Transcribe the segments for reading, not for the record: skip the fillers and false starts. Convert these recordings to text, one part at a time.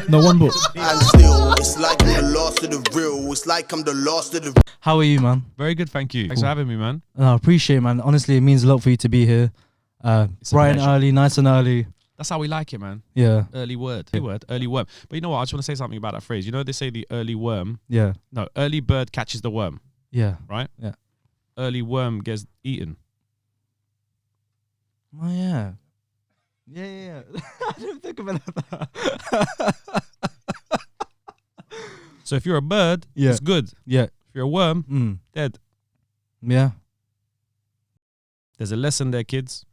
No, one book. And still, it's like I'm the last of the real. It's like I'm the last of the. How are you, man? Very good, thank you. Thanks for having me, man. I appreciate it, man. Honestly, it means a lot for you to be here. Bright and early, nice and early. That's how we like it, man. Yeah. Early word. Early worm. But you know what? I just want to say something about that phrase. You know, they say the early worm. Yeah. No, early bird catches the worm. Yeah. Right? Yeah. Early worm gets eaten. Oh, yeah. Yeah. I didn't think of it like that. So if you're a bird, it's good. Yeah. If you're a worm, dead. Yeah. There's a lesson there, kids.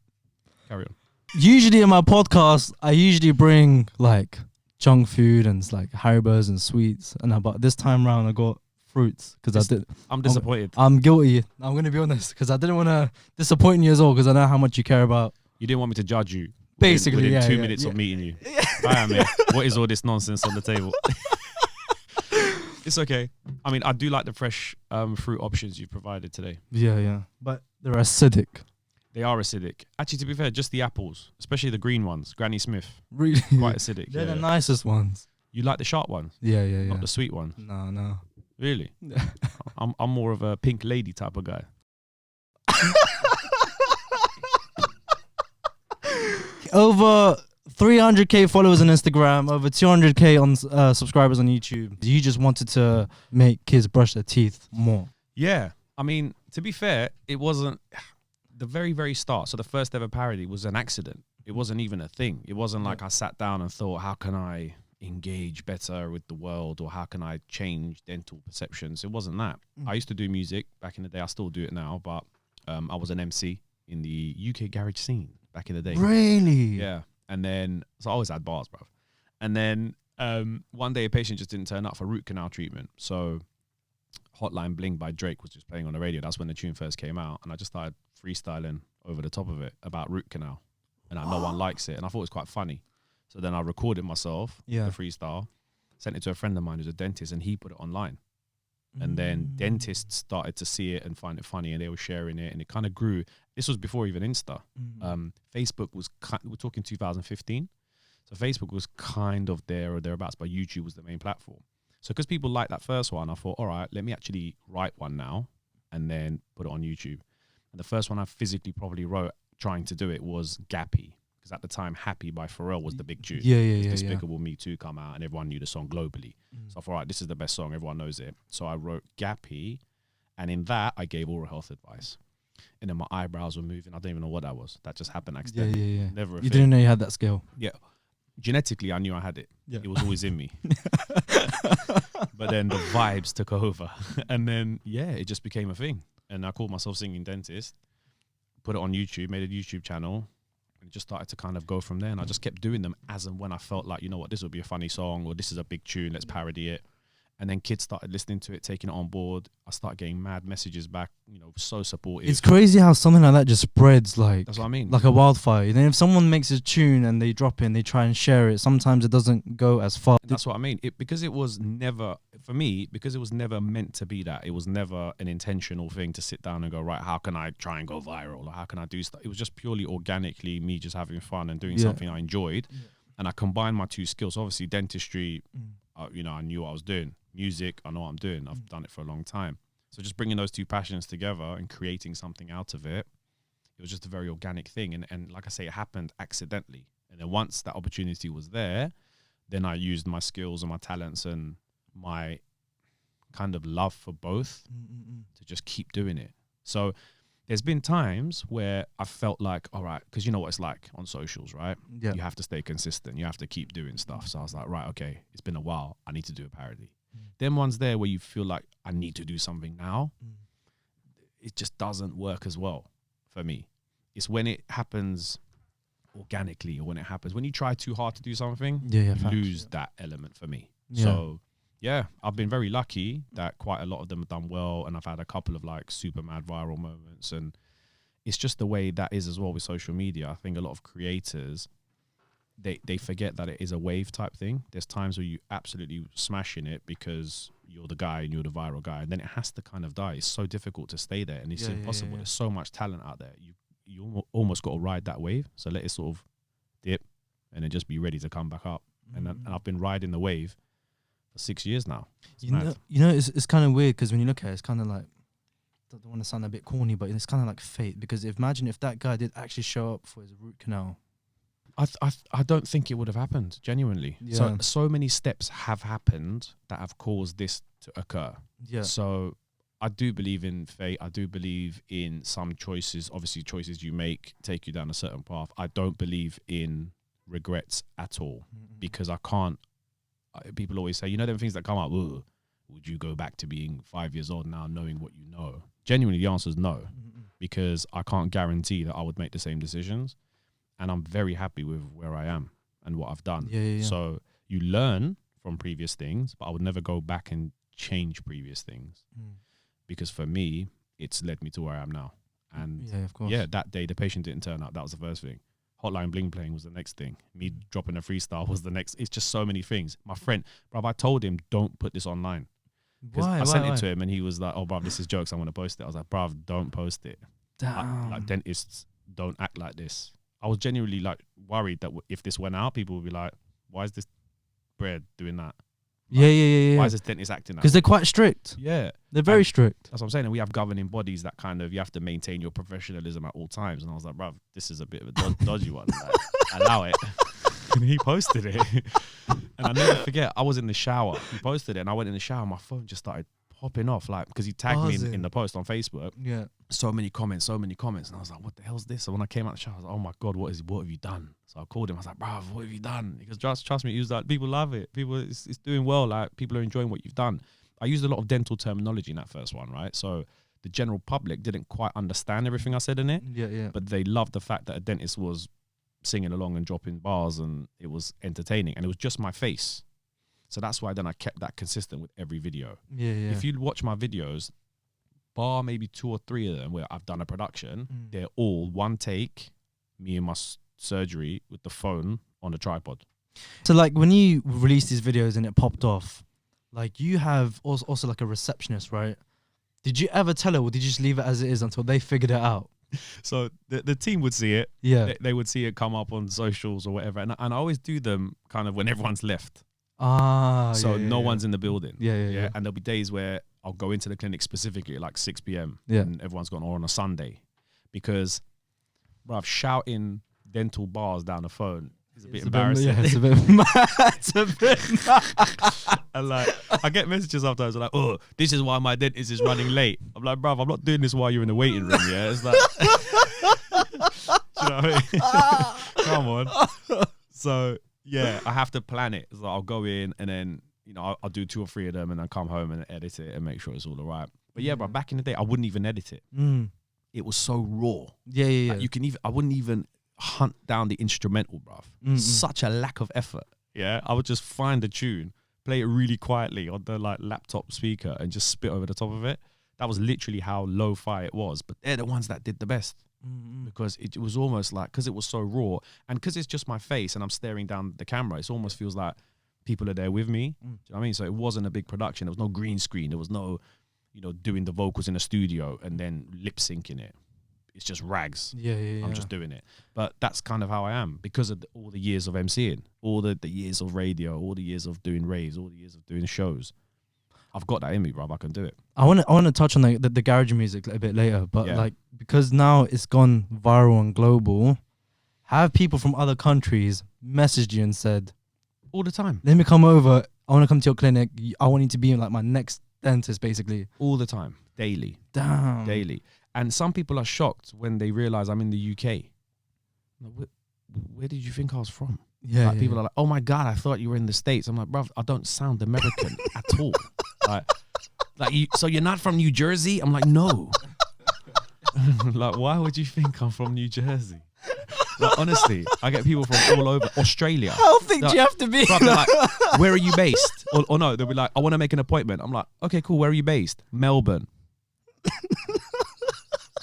Carry on. Usually in my podcast, I usually bring like junk food and like Haribos and sweets. But this time round, I got fruits because I'm disappointed. I'm guilty. I'm going to be honest because I didn't want to disappoint you as well because I know how much you care about. You didn't want me to judge you. Basically, within 2 minutes of meeting you. I am here. What is all this nonsense on the table? It's okay. I mean, I do like the fresh fruit options you provided today. Yeah. But they're acidic. They are acidic. Actually, to be fair, just the apples, especially the green ones, Granny Smith, really quite acidic. They're the nicest ones. You like the sharp ones? Yeah. Not the sweet ones? No. Really? I'm more of a pink lady type of guy. Over 300k followers on Instagram, over 200k on subscribers on YouTube. You just wanted to make kids brush their teeth more. Yeah. I mean, to be fair, it wasn't the very, very start. So the first ever parody was an accident. It wasn't even a thing. It wasn't like I sat down and thought, how can I engage better with the world or how can I change dental perceptions? It wasn't that. I used to do music back in the day. I still do it now, but I was an MC in the UK garage scene back in the day. Really? Yeah. And then, so I always had bars, bro. And then one day a patient just didn't turn up for root canal treatment. So Hotline Bling by Drake was just playing on the radio. That's when the tune first came out. And I just started freestyling over the top of it about root canal. And no one likes it. And I thought it was quite funny. So then I recorded myself, the freestyle, sent it to a friend of mine who's a dentist, and he put it online. And then dentists started to see it and find it funny, and they were sharing it, and it kind of grew. This was before even Insta. Facebook was, we're talking 2015. So Facebook was kind of there or thereabouts, but YouTube was the main platform. So because people liked that first one, I thought, all right, let me actually write one now and then put it on YouTube. And the first one I physically probably wrote trying to do it was Gappy. Because at the time, Happy by Pharrell was the big tune. Yeah. Despicable Me 2 come out and everyone knew the song globally. So I thought, all right, this is the best song. Everyone knows it. So I wrote Gappy. And in that, I gave oral health advice. And then my eyebrows were moving. I don't even know what that was. That just happened accidentally. Yeah. Never a You thing. didn't know you had that skill. Yeah. Genetically, I knew I had it. Yeah. It was always in me. But then the vibes took over. And then, it just became a thing. And I called myself Singing Dentist. Put it on YouTube, made a YouTube channel. And just started to kind of go from there. And I just kept doing them as and when I felt like, you know what, this would be a funny song or this is a big tune, let's parody it. And then kids started listening to it, taking it on board. I started getting mad messages back, so supportive. It's crazy how something like that just spreads like, that's what I mean. like a wildfire. And then if someone makes a tune and they drop it and they try and share it, sometimes it doesn't go as far. That's what I mean. Because it was never meant to be that. It was never an intentional thing to sit down and go, right, how can I try and go viral? Or how can I do stuff? It was just purely organically me just having fun and doing something I enjoyed. And I combined my two skills. Obviously, dentistry, I knew what I was doing. Music, I know what I'm doing. I've done it for a long time. So just bringing those two passions together and creating something out of it, it was just a very organic thing. And like I say, it happened accidentally. And then once that opportunity was there, then I used my skills and my talents and my kind of love for both to just keep doing it. So there's been times where I felt like, all right, because you know what it's like on socials, right? Yeah. You have to stay consistent. You have to keep doing stuff. So I was like, right, okay, it's been a while. I need to do a parody. Then one's there where you feel like I need to do something now. It just doesn't work as well for me. It's when it happens organically or when it happens, when you try too hard to do something, you lose that element for me. So I've been very lucky that quite a lot of them have done well. And I've had a couple of like super mad viral moments. And it's just the way that is as well with social media. I think a lot of creators, they forget that it is a wave type thing. There's times where you absolutely smashing it because you're the guy and you're the viral guy, and then it has to kind of die. It's so difficult to stay there, and it's impossible. There's so much talent out there. You almost got to ride that wave. So let it sort of dip and then just be ready to come back up. And I've been riding the wave for 6 years now. You know, it's kind of weird because when you look at it, it's kind of like, I don't want to sound a bit corny, but it's kind of like fate. Because imagine if that guy did actually show up for his root canal. I don't think it would have happened, genuinely. Yeah. So many steps have happened that have caused this to occur. Yeah. So I do believe in fate. I do believe in some choices. Obviously, choices you make take you down a certain path. I don't believe in regrets at all, because I can't. People always say, you know, them things that come up. Would you go back to being 5 years old now, knowing what you know? Genuinely, the answer is no, because I can't guarantee that I would make the same decisions, and I'm very happy with where I am and what I've done. Yeah. So you learn from previous things, but I would never go back and change previous things, because for me, it's led me to where I am now. And yeah, of course. Yeah, that day the patient didn't turn up. That was the first thing. Hotline Bling playing was the next thing. Me dropping a freestyle was the next. It's just so many things. My friend, bruv, I told him, don't put this online. Why? I sent it to him and he was like, oh, bruv, this is jokes. I'm going to post it. I was like, bruv, don't post it. Damn. Like dentists don't act like this. I was genuinely like worried that if this went out, people would be like, why is this bread doing that? Like, Yeah. Why is this dentist acting that? Because they're quite strict. Yeah. They're very strict. That's what I'm saying. And we have governing bodies that kind of, you have to maintain your professionalism at all times. And I was like, bruv, this is a bit of a dodgy one. Like, allow it. And he posted it. And I never forget, I was in the shower. He posted it and I went in the shower and my phone just started popping off. Like, because he tagged me in the post on Facebook. Yeah. So many comments. And I was like, what the hell's this? So when I came out the shower, I was like, oh my God, what have you done? So I called him. I was like, bruv, what have you done? He goes, trust me. He was like, people love it. It's doing well. Like, people are enjoying what you've done. I used a lot of dental terminology in that first one, right? So the general public didn't quite understand everything I said in it. Yeah. But they loved the fact that a dentist was singing along and dropping bars and it was entertaining. And it was just my face. So that's why then I kept that consistent with every video. Yeah. If you watch my videos, bar maybe 2 or 3 of them where I've done a production, they're all one take, me and my surgery with the phone on the tripod. So like when you released these videos and it popped off, like you have also like a receptionist, right? Did you ever tell her, or did you just leave it as it is until they figured it out? So the team would see it. Yeah. They would see it come up on socials or whatever. And I always do them kind of when everyone's left. So no one's in the building. Yeah. And there'll be days where I'll go into the clinic specifically at like 6 p.m. Yeah. And everyone's gone, or on a Sunday. Because, bruv, shouting dental bars down the phone is a bit embarrassing. It's a bit mad. It's a bit mad. And like, I get messages sometimes like, oh, this is why my dentist is running late. I'm like, bruv, I'm not doing this while you're in the waiting room, yeah? It's like, you know what I mean? Come on. So, yeah, I have to plan it. So I'll go in and then, you know, I'll do 2 or 3 of them and then come home and edit it and make sure it's all right. But yeah, bro, back in the day, I wouldn't even edit it. It was so raw. Yeah. Like I wouldn't even hunt down the instrumental, bruv. Such a lack of effort. Yeah, I would just find the tune, play it really quietly on the like laptop speaker and just spit over the top of it. That was literally how lo-fi it was. But they're the ones that did the best. Because it was almost like, because it was so raw and because it's just my face and I'm staring down the camera, it almost feels like people are there with me. Do you know what I mean? So it wasn't a big production. There was no green screen. There was no, you know, doing the vocals in a studio and then lip syncing it. It's just rags. Yeah. I'm just doing it. But that's kind of how I am because of all the years of MCing, all the years of radio, all the years of doing raves, all the years of doing shows. I've got that in me, bro. I can do it. I want to touch on the garage music a bit later, but like because now it's gone viral and global, have people from other countries messaged you and said, all the time, let me come over. I want to come to your clinic. I want you to be like my next dentist, basically. All the time, daily. Damn. Daily. And some people are shocked when they realize I'm in the UK. Like, where did you think I was from? Yeah. Like, people are like, oh my God, I thought you were in the States. I'm like, bruv, I don't sound American at all. So you're not from New Jersey? I'm like, no. Like, why would you think I'm from New Jersey? Like, honestly, I get people from all over Australia. How thick do you have to be? Bruv, they're like, where are you based? Or no, they'll be like, I want to make an appointment. I'm like, okay, cool. Where are you based? Melbourne.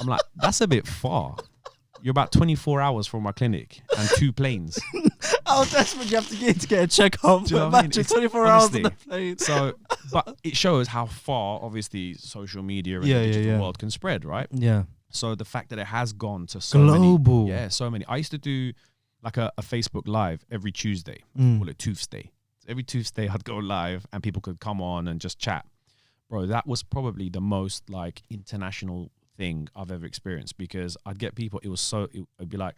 I'm like, that's a bit far. You're about 24 hours from my clinic and 2 planes. How desperate you have to get a checkup? Do you know what I mean? 24 hours on the plane. So, but it shows how far, obviously, social media and the digital world can spread, right? Yeah. So the fact that it has gone to so global. many, so many. I used to do like a Facebook Live every Tuesday. Call it Tuesday. Every Tuesday I'd go live and people could come on and just chat. Bro, that was probably the most like international thing I've ever experienced, because I'd get people, it'd be like,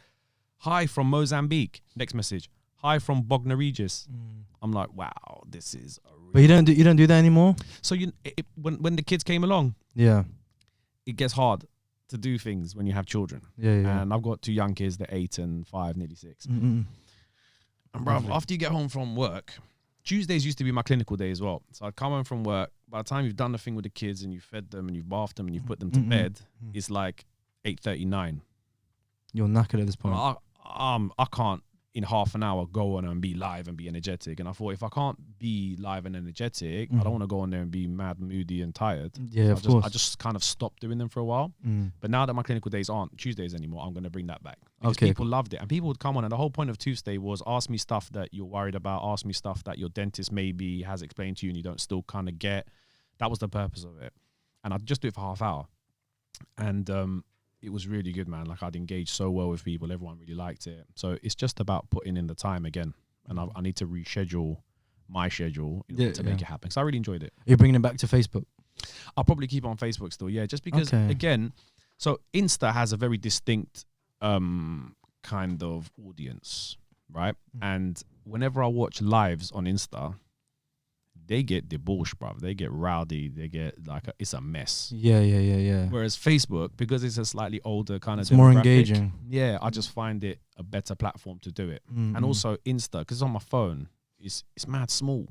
hi from Mozambique. Next message, hi from Bognor Regis. I'm like, wow, this is a real. But you don't do that anymore? So when the kids came along, Yeah. it gets hard to do things when you have children. Yeah. And I've got 2 young kids, they're 8 and 5, nearly 6. Mm-mm. And bro, after you get home from work, Tuesdays used to be my clinical day as well. So I'd come home from work. By the time you've done the thing with the kids and you've fed them and you've bathed them and you've put them to bed, it's like 8:39. You're knackered at this point. I can't in half an hour go on and be live and be energetic. And I thought, if I can't be live and energetic, I don't want to go on there and be mad, moody and tired. Yeah, of course. I just kind of stopped doing them for a while. But now that my clinical days aren't Tuesdays anymore, I'm going to bring that back. Because people loved it. And people would come on, and the whole point of Tuesday was ask me stuff that you're worried about, ask me stuff that your dentist maybe has explained to you and you don't still kind of get. That was the purpose of it. And I'd just do it for half hour. And it was really good, man. Like, I'd engaged so well with people. Everyone really liked it. So it's just about putting in the time again. And I need to reschedule my schedule to make it happen. So I really enjoyed it. You're bringing it back to Facebook? I'll probably keep it on Facebook still. Yeah, just because, again, so Insta has a very distinct kind of audience, right? And whenever I watch lives on Insta, they get debauched, bruv. They get rowdy. They get like it's a mess. Yeah. Whereas Facebook, because it's a slightly older kind of, it's more engaging. Yeah, I just find it a better platform to do it. And also Insta, because it's on my phone, it's mad small.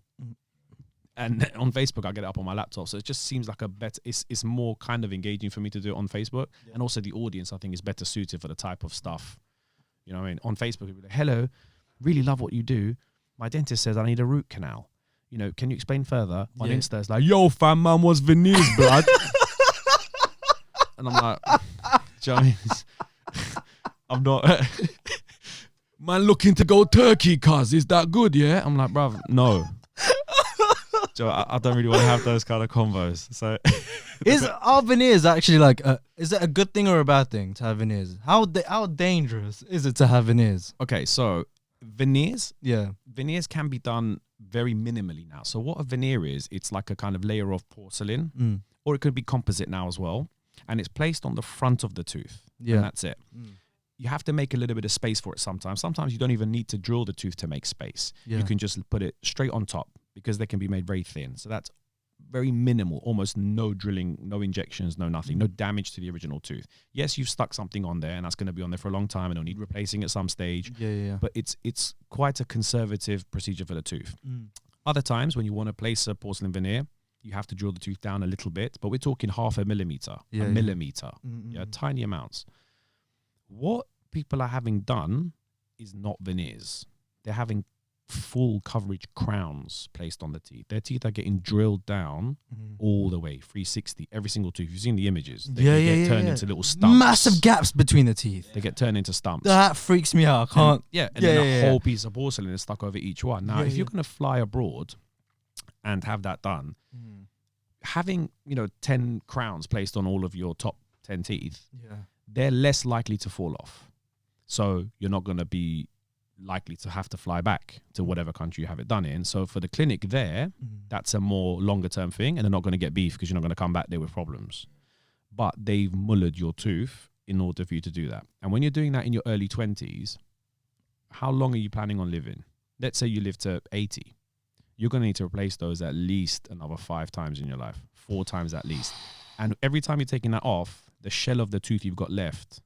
And on Facebook, I get it up on my laptop, so it just seems like a better. It's more kind of engaging for me to do it on Facebook, and also the audience I think is better suited for the type of stuff. You know what I mean? On Facebook, it'd be like, "Hello, really love what you do. My dentist says I need a root canal. You know, can you explain further?" On Insta, it's like, "Yo, fam, man, what's veneers, blood?" And I'm like, do you know what I mean? I'm not. Man, looking to go Turkey, cuz is that good? Yeah, I'm like, bruv, no. So I don't really want to have those kind of combos. So, are veneers actually like? Is it a good thing or a bad thing to have veneers? How dangerous is it to have veneers? Okay, so veneers. Yeah, veneers can be done very minimally now. So what a veneer is, it's like a kind of layer of porcelain, or it could be composite now as well, and it's placed on the front of the tooth. Yeah, and that's it. You have to make a little bit of space for it sometimes. Sometimes you don't even need to drill the tooth to make space. Yeah. You can just put it straight on top, because they can be made very thin. So that's very minimal, almost no drilling, no injections, no nothing, no damage to the original tooth. Yes, you've stuck something on there, and that's going to be on there for a long time, and it'll need replacing at some stage. Yeah. But it's quite a conservative procedure for the tooth. Other times, when you want to place a porcelain veneer, you have to drill the tooth down a little bit, but we're talking half a millimeter, a millimeter, tiny amounts. What people are having done is not veneers. They're having full coverage crowns placed on the teeth. Their teeth are getting drilled down all the way, 360, every single tooth. You've seen the images. They get turned into little stumps. Massive gaps between the teeth. They get turned into stumps. That freaks me out. I can't. And then a whole piece of porcelain is stuck over each one. Now, if you're going to fly abroad and have that done, having 10 crowns placed on all of your top 10 teeth, they're less likely to fall off. So you're not going to be likely to have to fly back to whatever country you have it done in. So for the clinic there, that's a more longer term thing, and they're not going to get beef because you're not going to come back there with problems. But they've mullered your tooth in order for you to do that. And when you're doing that in your early 20s, how long are you planning on living? Let's say you live to 80. You're going to need to replace those at least another 5 times in your life, 4 times at least. And every time you're taking that off, the shell of the tooth you've got left,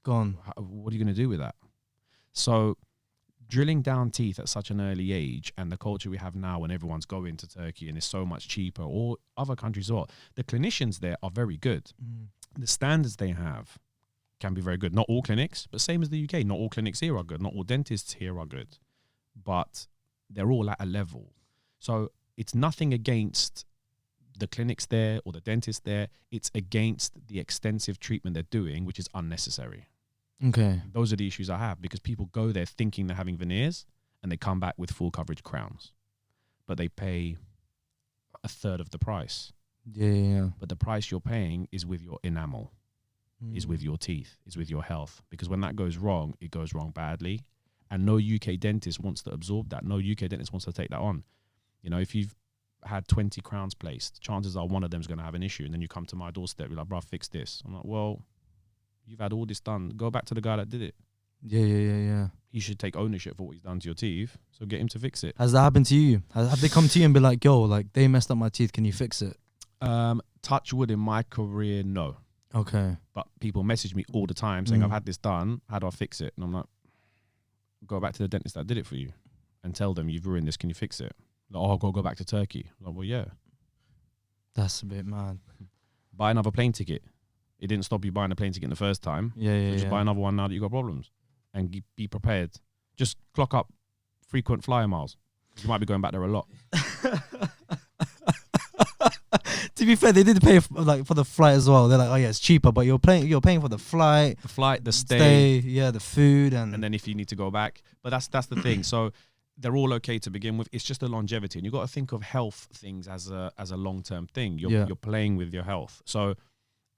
gone. What are you going to do with that? So drilling down teeth at such an early age, and the culture we have now when everyone's going to Turkey and it's so much cheaper, or other countries as well, the clinicians there are very good. The standards they have can be very good. Not all clinics, but same as the UK. Not all clinics here are good. Not all dentists here are good. But they're all at a level. So it's nothing against the clinics there or the dentists there. It's against the extensive treatment they're doing, which is unnecessary. Okay. Those are the issues I have, because people go there thinking they're having veneers and they come back with full coverage crowns, but they pay a third of the price. Yeah. But the price you're paying is with your enamel. is with your teeth, is with your health. Because when that goes wrong, it goes wrong badly. And no UK dentist wants to absorb that. No UK dentist wants to take that on. You know, if you've had 20 crowns placed, chances are one of them is going to have an issue. And then you come to my doorstep, you're like, bruv, fix this. I'm like, well, you've had all this done. Go back to the guy that did it. Yeah. He should take ownership for what he's done to your teeth. So get him to fix it. Has that happened to you? Have they come to you and be like, yo, like they messed up my teeth, can you fix it? Touch wood, in my career, no. Okay. But people message me all the time saying, I've Mm. had this done. How do I fix it? And I'm like, go back to the dentist that did it for you and tell them you've ruined this. Can you fix it? Like, oh, I'll go back to Turkey. I'm like, well, yeah. That's a bit mad. Buy another plane ticket. It didn't stop you buying a plane ticket the first time. Yeah. So just buy another one now that you've got problems. And be prepared. Just clock up frequent flyer miles. You might be going back there a lot. To be fair, they did pay for the flight as well. They're like, oh yeah, it's cheaper, but you're paying for the flight, The stay, yeah, the food, and then if you need to go back. But that's the thing. So they're all okay to begin with. It's just the longevity, and you've got to think of health things as a long-term thing. You're playing with your health. So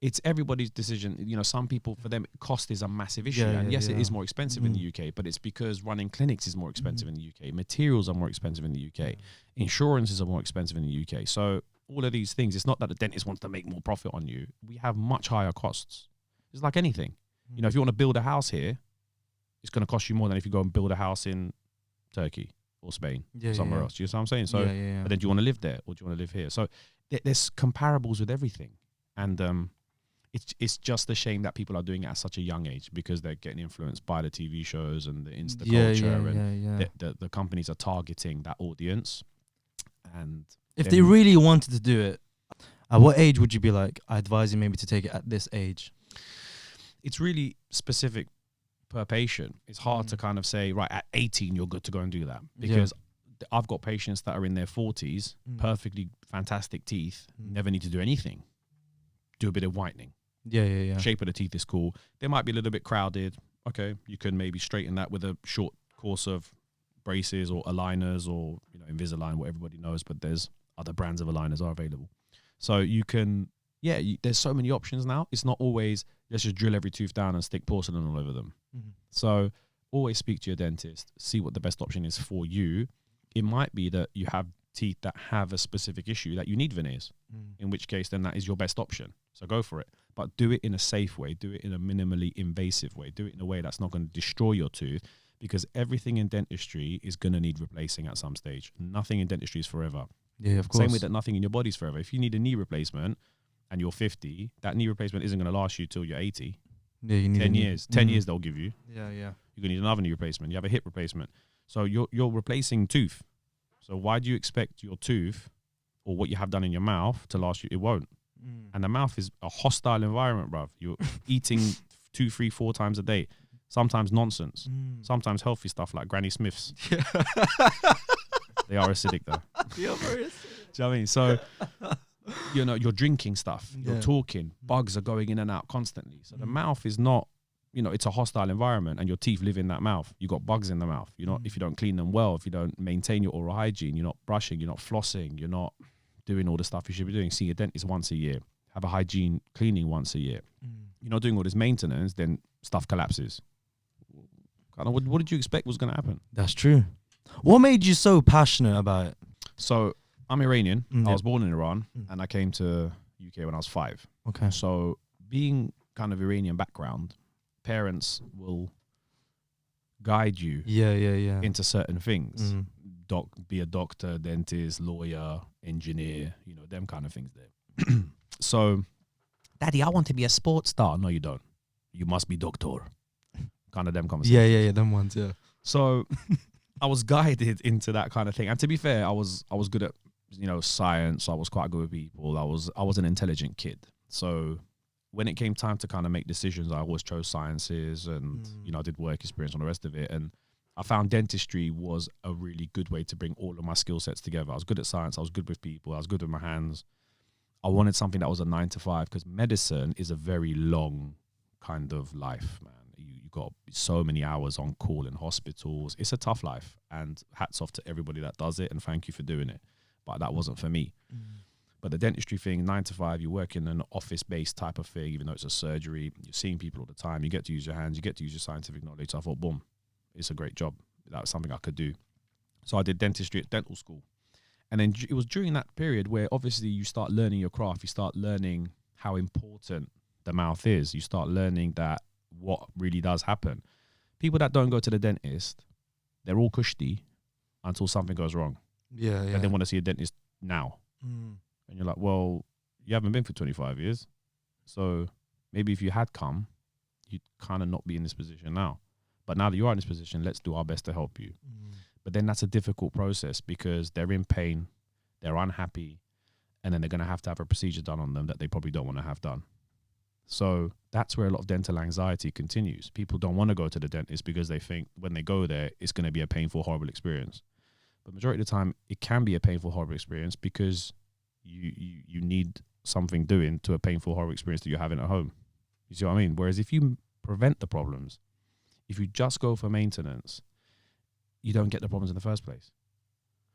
it's everybody's decision. You know, some people, for them, cost is a massive issue. And yes, it is more expensive in the UK, but it's because running clinics is more expensive in the UK. Materials are more expensive in the UK. Insurances are more expensive in the UK. So all of these things, it's not that the dentist wants to make more profit on you. We have much higher costs. It's like anything. You know, if you want to build a house here, it's going to cost you more than if you go and build a house in Turkey or Spain or somewhere else. Do you know what I'm saying? So, but then do you want to live there or do you want to live here? So there's comparables with everything. And it's just a shame that people are doing it at such a young age because they're getting influenced by the TV shows and the Insta culture. And the companies are targeting that audience. And if they really wanted to do it, at what age would you be like, I advise you maybe to take it at this age? It's really specific per patient. It's hard to kind of say, right, at 18, you're good to go and do that. Because I've got patients that are in their 40s, perfectly fantastic teeth, never need to do anything. Do a bit of whitening. Yeah. Shape of the teeth is cool. They might be a little bit crowded. Okay, you can maybe straighten that with a short course of braces or aligners or, you know, Invisalign, what everybody knows, but there's other brands of aligners are available. So you can, there's so many options now. It's not always, let's just drill every tooth down and stick porcelain all over them. So always speak to your dentist, see what the best option is for you. It might be that you have teeth that have a specific issue that you need veneers, in which case then that is your best option. So go for it. But do it in a safe way. Do it in a minimally invasive way. Do it in a way that's not going to destroy your tooth, because everything in dentistry is going to need replacing at some stage. Nothing in dentistry is forever. Yeah, of course. Same with that, nothing in your body's forever. If you need a knee replacement and you're 50, that knee replacement isn't going to last you till you're 80. Yeah, you need 10 years. 10 years they'll give you. Yeah. You're going to need another knee replacement. You have a hip replacement. So you're replacing tooth. So why do you expect your tooth or what you have done in your mouth to last you? It won't. And the mouth is a hostile environment, bruv. You're eating 2, 3, 4 times a day. Sometimes nonsense. Sometimes healthy stuff like Granny Smiths. They are acidic though. They are very acidic. Do you know what I mean? So, you know, you're drinking stuff. You're talking. Bugs are going in and out constantly. So the mouth is not, you know, it's a hostile environment and your teeth live in that mouth. You got bugs in the mouth. You're not, if you don't clean them well, if you don't maintain your oral hygiene, you're not brushing, you're not flossing, you're not doing all the stuff you should be doing. See a dentist once a year. Have a hygiene cleaning once a year. You're not doing all this maintenance, then stuff collapses. Kind of, what did you expect was going to happen? That's true. What made you so passionate about it? So I'm Iranian. I was born in Iran and I came to UK when I was 5. Okay. So being kind of Iranian background, parents will guide you into certain things. Be a doctor, dentist, lawyer, engineer, you know, them kind of things there. So, Daddy, I want to be a sports star. No, you don't. You must be doctor. Kind of them conversations. Yeah, them ones, yeah. So I was guided into that kind of thing. And to be fair, I was good at, you know, science. I was quite good with people. I was an intelligent kid. So when it came time to kind of make decisions, I always chose sciences and, you know, I did work experience on the rest of it. And I found dentistry was a really good way to bring all of my skill sets together. I was good at science. I was good with people. I was good with my hands. I wanted something that was a 9 to 5 because medicine is a very long kind of life, man. You got so many hours on call in hospitals. It's a tough life, and hats off to everybody that does it, and thank you for doing it. But that wasn't for me. But the dentistry thing, 9 to 5, you work in an office-based type of thing, even though it's a surgery. You're seeing people all the time. You get to use your hands. You get to use your scientific knowledge. So I thought, boom, it's a great job. That was something I could do. So I did dentistry at dental school. And then it was during that period where obviously you start learning your craft. You start learning how important the mouth is. You start learning that what really does happen. People that don't go to the dentist, they're all cushy until something goes wrong. Yeah. And they want to see a dentist now. And you're like, well, you haven't been for 25 years. So maybe if you had come, you'd kind of not be in this position now. But now that you are in this position, let's do our best to help you. But then that's a difficult process because they're in pain, they're unhappy, and then they're going to have a procedure done on them that they probably don't want to have done. So that's where a lot of dental anxiety continues. People don't want to go to the dentist because they think when they go there, it's going to be a painful, horrible experience. But majority of the time, it can be a painful, horrible experience because you need something doing to a painful, horrible experience that you're having at home. You see what I mean? Whereas if you prevent the problems, if you just go for maintenance, you don't get the problems in the first place.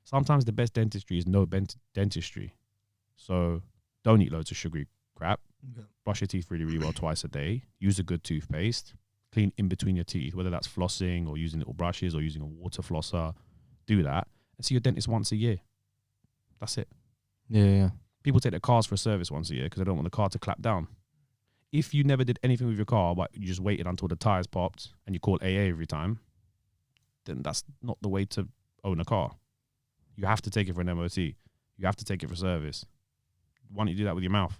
Sometimes the best dentistry is no dentistry. So don't eat loads of sugary crap. Brush your teeth really, really well twice a day. Use a good toothpaste. Clean in between your teeth, whether that's flossing or using little brushes or using a water flosser. Do that and see your dentist once a year. That's it. Yeah. People take their cars for a service once a year because they don't want the car to clap down. If you never did anything with your car, but you just waited until the tires popped and you call AA every time, then that's not the way to own a car. You have to take it for an MOT. You have to take it for service. Why don't you do that with your mouth?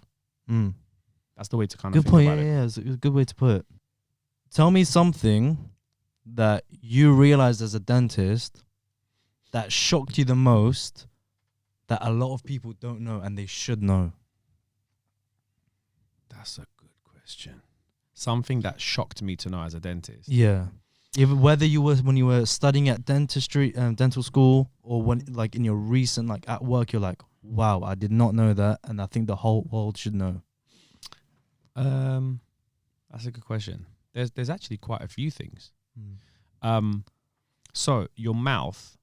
That's the way to kind of think about it. Yeah, it's a good way to put it. Tell me something that you realized as a dentist that shocked you the most that a lot of people don't know and they should know. That's a good question. Something that shocked me to know as a dentist. Yeah. Even whether you were when you were studying at dentistry, dental school, or when like in your recent like at work, you're like, wow, I did not know that, and I think the whole world should know. That's a good question. There's actually quite a few things. So your mouth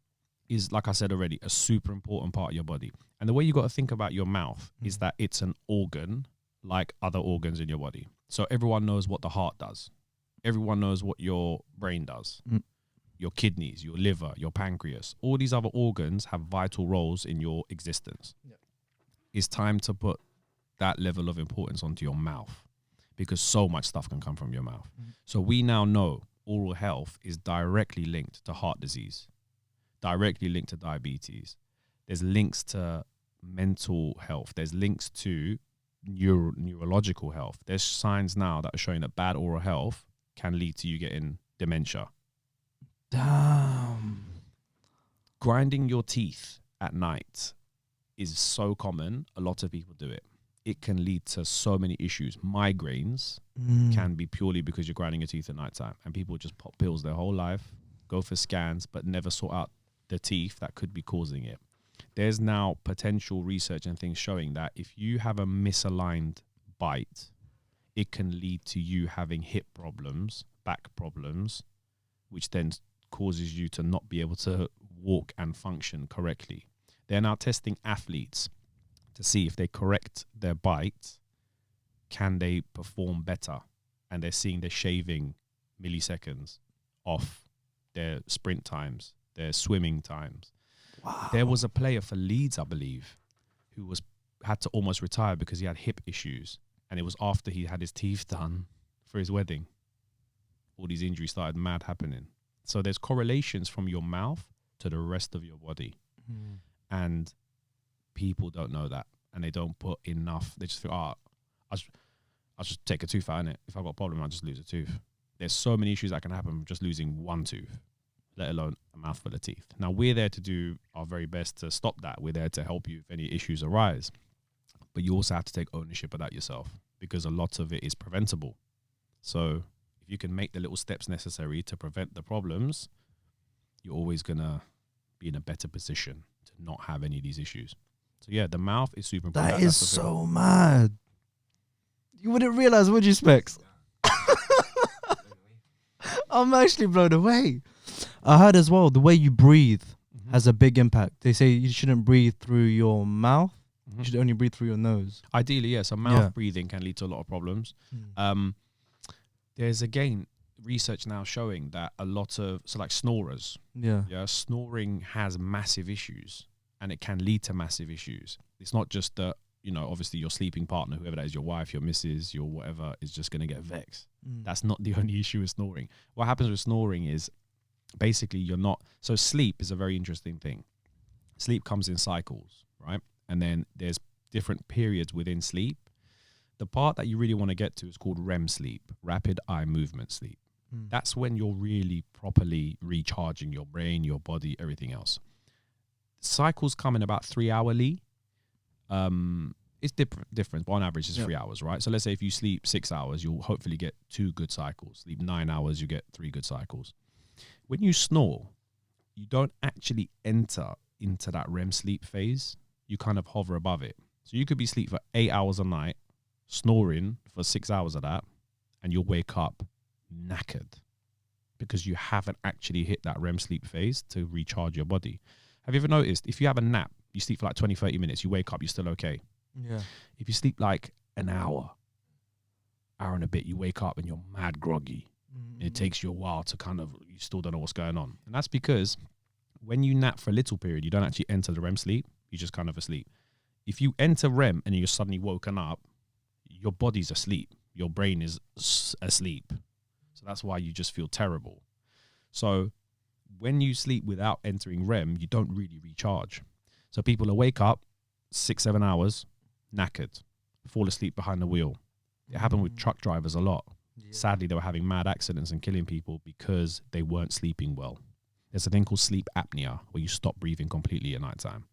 is, like I said already, a super important part of your body. And the way you got to think about your mouth is that it's an organ like other organs in your body. So everyone knows what the heart does. Everyone knows what your brain does. Your kidneys, your liver, your pancreas. All these other organs have vital roles in your existence. It's time to put that level of importance onto your mouth because so much stuff can come from your mouth. So we now know oral health is directly linked to heart disease, directly linked to diabetes. There's links to mental health. There's links to neurological health. There's signs now that are showing that bad oral health can lead to you getting dementia. Damn. Grinding your teeth at night is so common. A lot of people do it. It can lead to so many issues. Migraines can be purely because you're grinding your teeth at nighttime, and people just pop pills their whole life, go for scans, but never sort out the teeth that could be causing it. There's now potential research and things showing that if you have a misaligned bite, it can lead to you having hip problems, back problems, which then causes you to not be able to walk and function correctly. They're now testing athletes to see if they correct their bite, can they perform better? And they're seeing they're shaving milliseconds off their sprint times, their swimming times. Wow. There was a player for Leeds, I believe, who had to almost retire because he had hip issues. And it was after he had his teeth done for his wedding. All these injuries started mad happening. So there's correlations from your mouth to the rest of your body. And people don't know that. And they don't put enough. They just think, I'll just take a tooth out, innit? If I've got a problem, I'll just lose a tooth. There's so many issues that can happen from just losing one tooth, let alone a mouthful of teeth. Now, we're there to do our very best to stop that. We're there to help you if any issues arise. But you also have to take ownership of that yourself because a lot of it is preventable. So if you can make the little steps necessary to prevent the problems, you're always going to be in a better position to not have any of these issues. So yeah, the mouth is super important. That is so mad. You wouldn't realize, would you, Specs? I'm actually blown away. I heard as well, the way you breathe has a big impact. They say you shouldn't breathe through your mouth You should only breathe through your nose. Ideally, yeah. So mouth breathing can lead to a lot of problems. There's again research now showing that a lot of like snorers, snoring has massive issues, and it can lead to massive issues. It's not just that, you know, obviously your sleeping partner, whoever that is, your wife, your missus, your whatever, is just going to get vexed. That's not the only issue with snoring. What happens with snoring is basically so sleep is a very interesting thing. Sleep comes in cycles, right? And then there's different periods within sleep. The part that you really want to get to is called REM sleep, rapid eye movement sleep. That's when you're really properly recharging your brain, your body, everything else. Cycles come in about 3 hourly. It's different, but on average it's 3 hours, right? So let's say if you sleep 6 hours, you'll hopefully get 2 good cycles. Sleep 9 hours, you get 3 good cycles. When you snore, you don't actually enter into that REM sleep phase. You kind of hover above it. So you could be asleep for 8 hours a night, snoring for 6 hours of that, and you'll wake up knackered because you haven't actually hit that REM sleep phase to recharge your body. Have you ever noticed if you have a nap, you sleep for like 20, 30 minutes, you wake up, you're still okay? Yeah. If you sleep like an hour and a bit, you wake up and you're mad groggy. It takes you a while to kind of, you still don't know what's going on. And that's because when you nap for a little period, you don't actually enter the REM sleep. You're just kind of asleep. If you enter REM and you're suddenly woken up, your body's asleep. Your brain is asleep. So that's why you just feel terrible. So when you sleep without entering REM, you don't really recharge. So people will wake up 6, 7 hours, knackered, fall asleep behind the wheel. It happened with truck drivers a lot. Sadly, they were having mad accidents and killing people because they weren't sleeping well. There's a thing called sleep apnea, where you stop breathing completely at nighttime.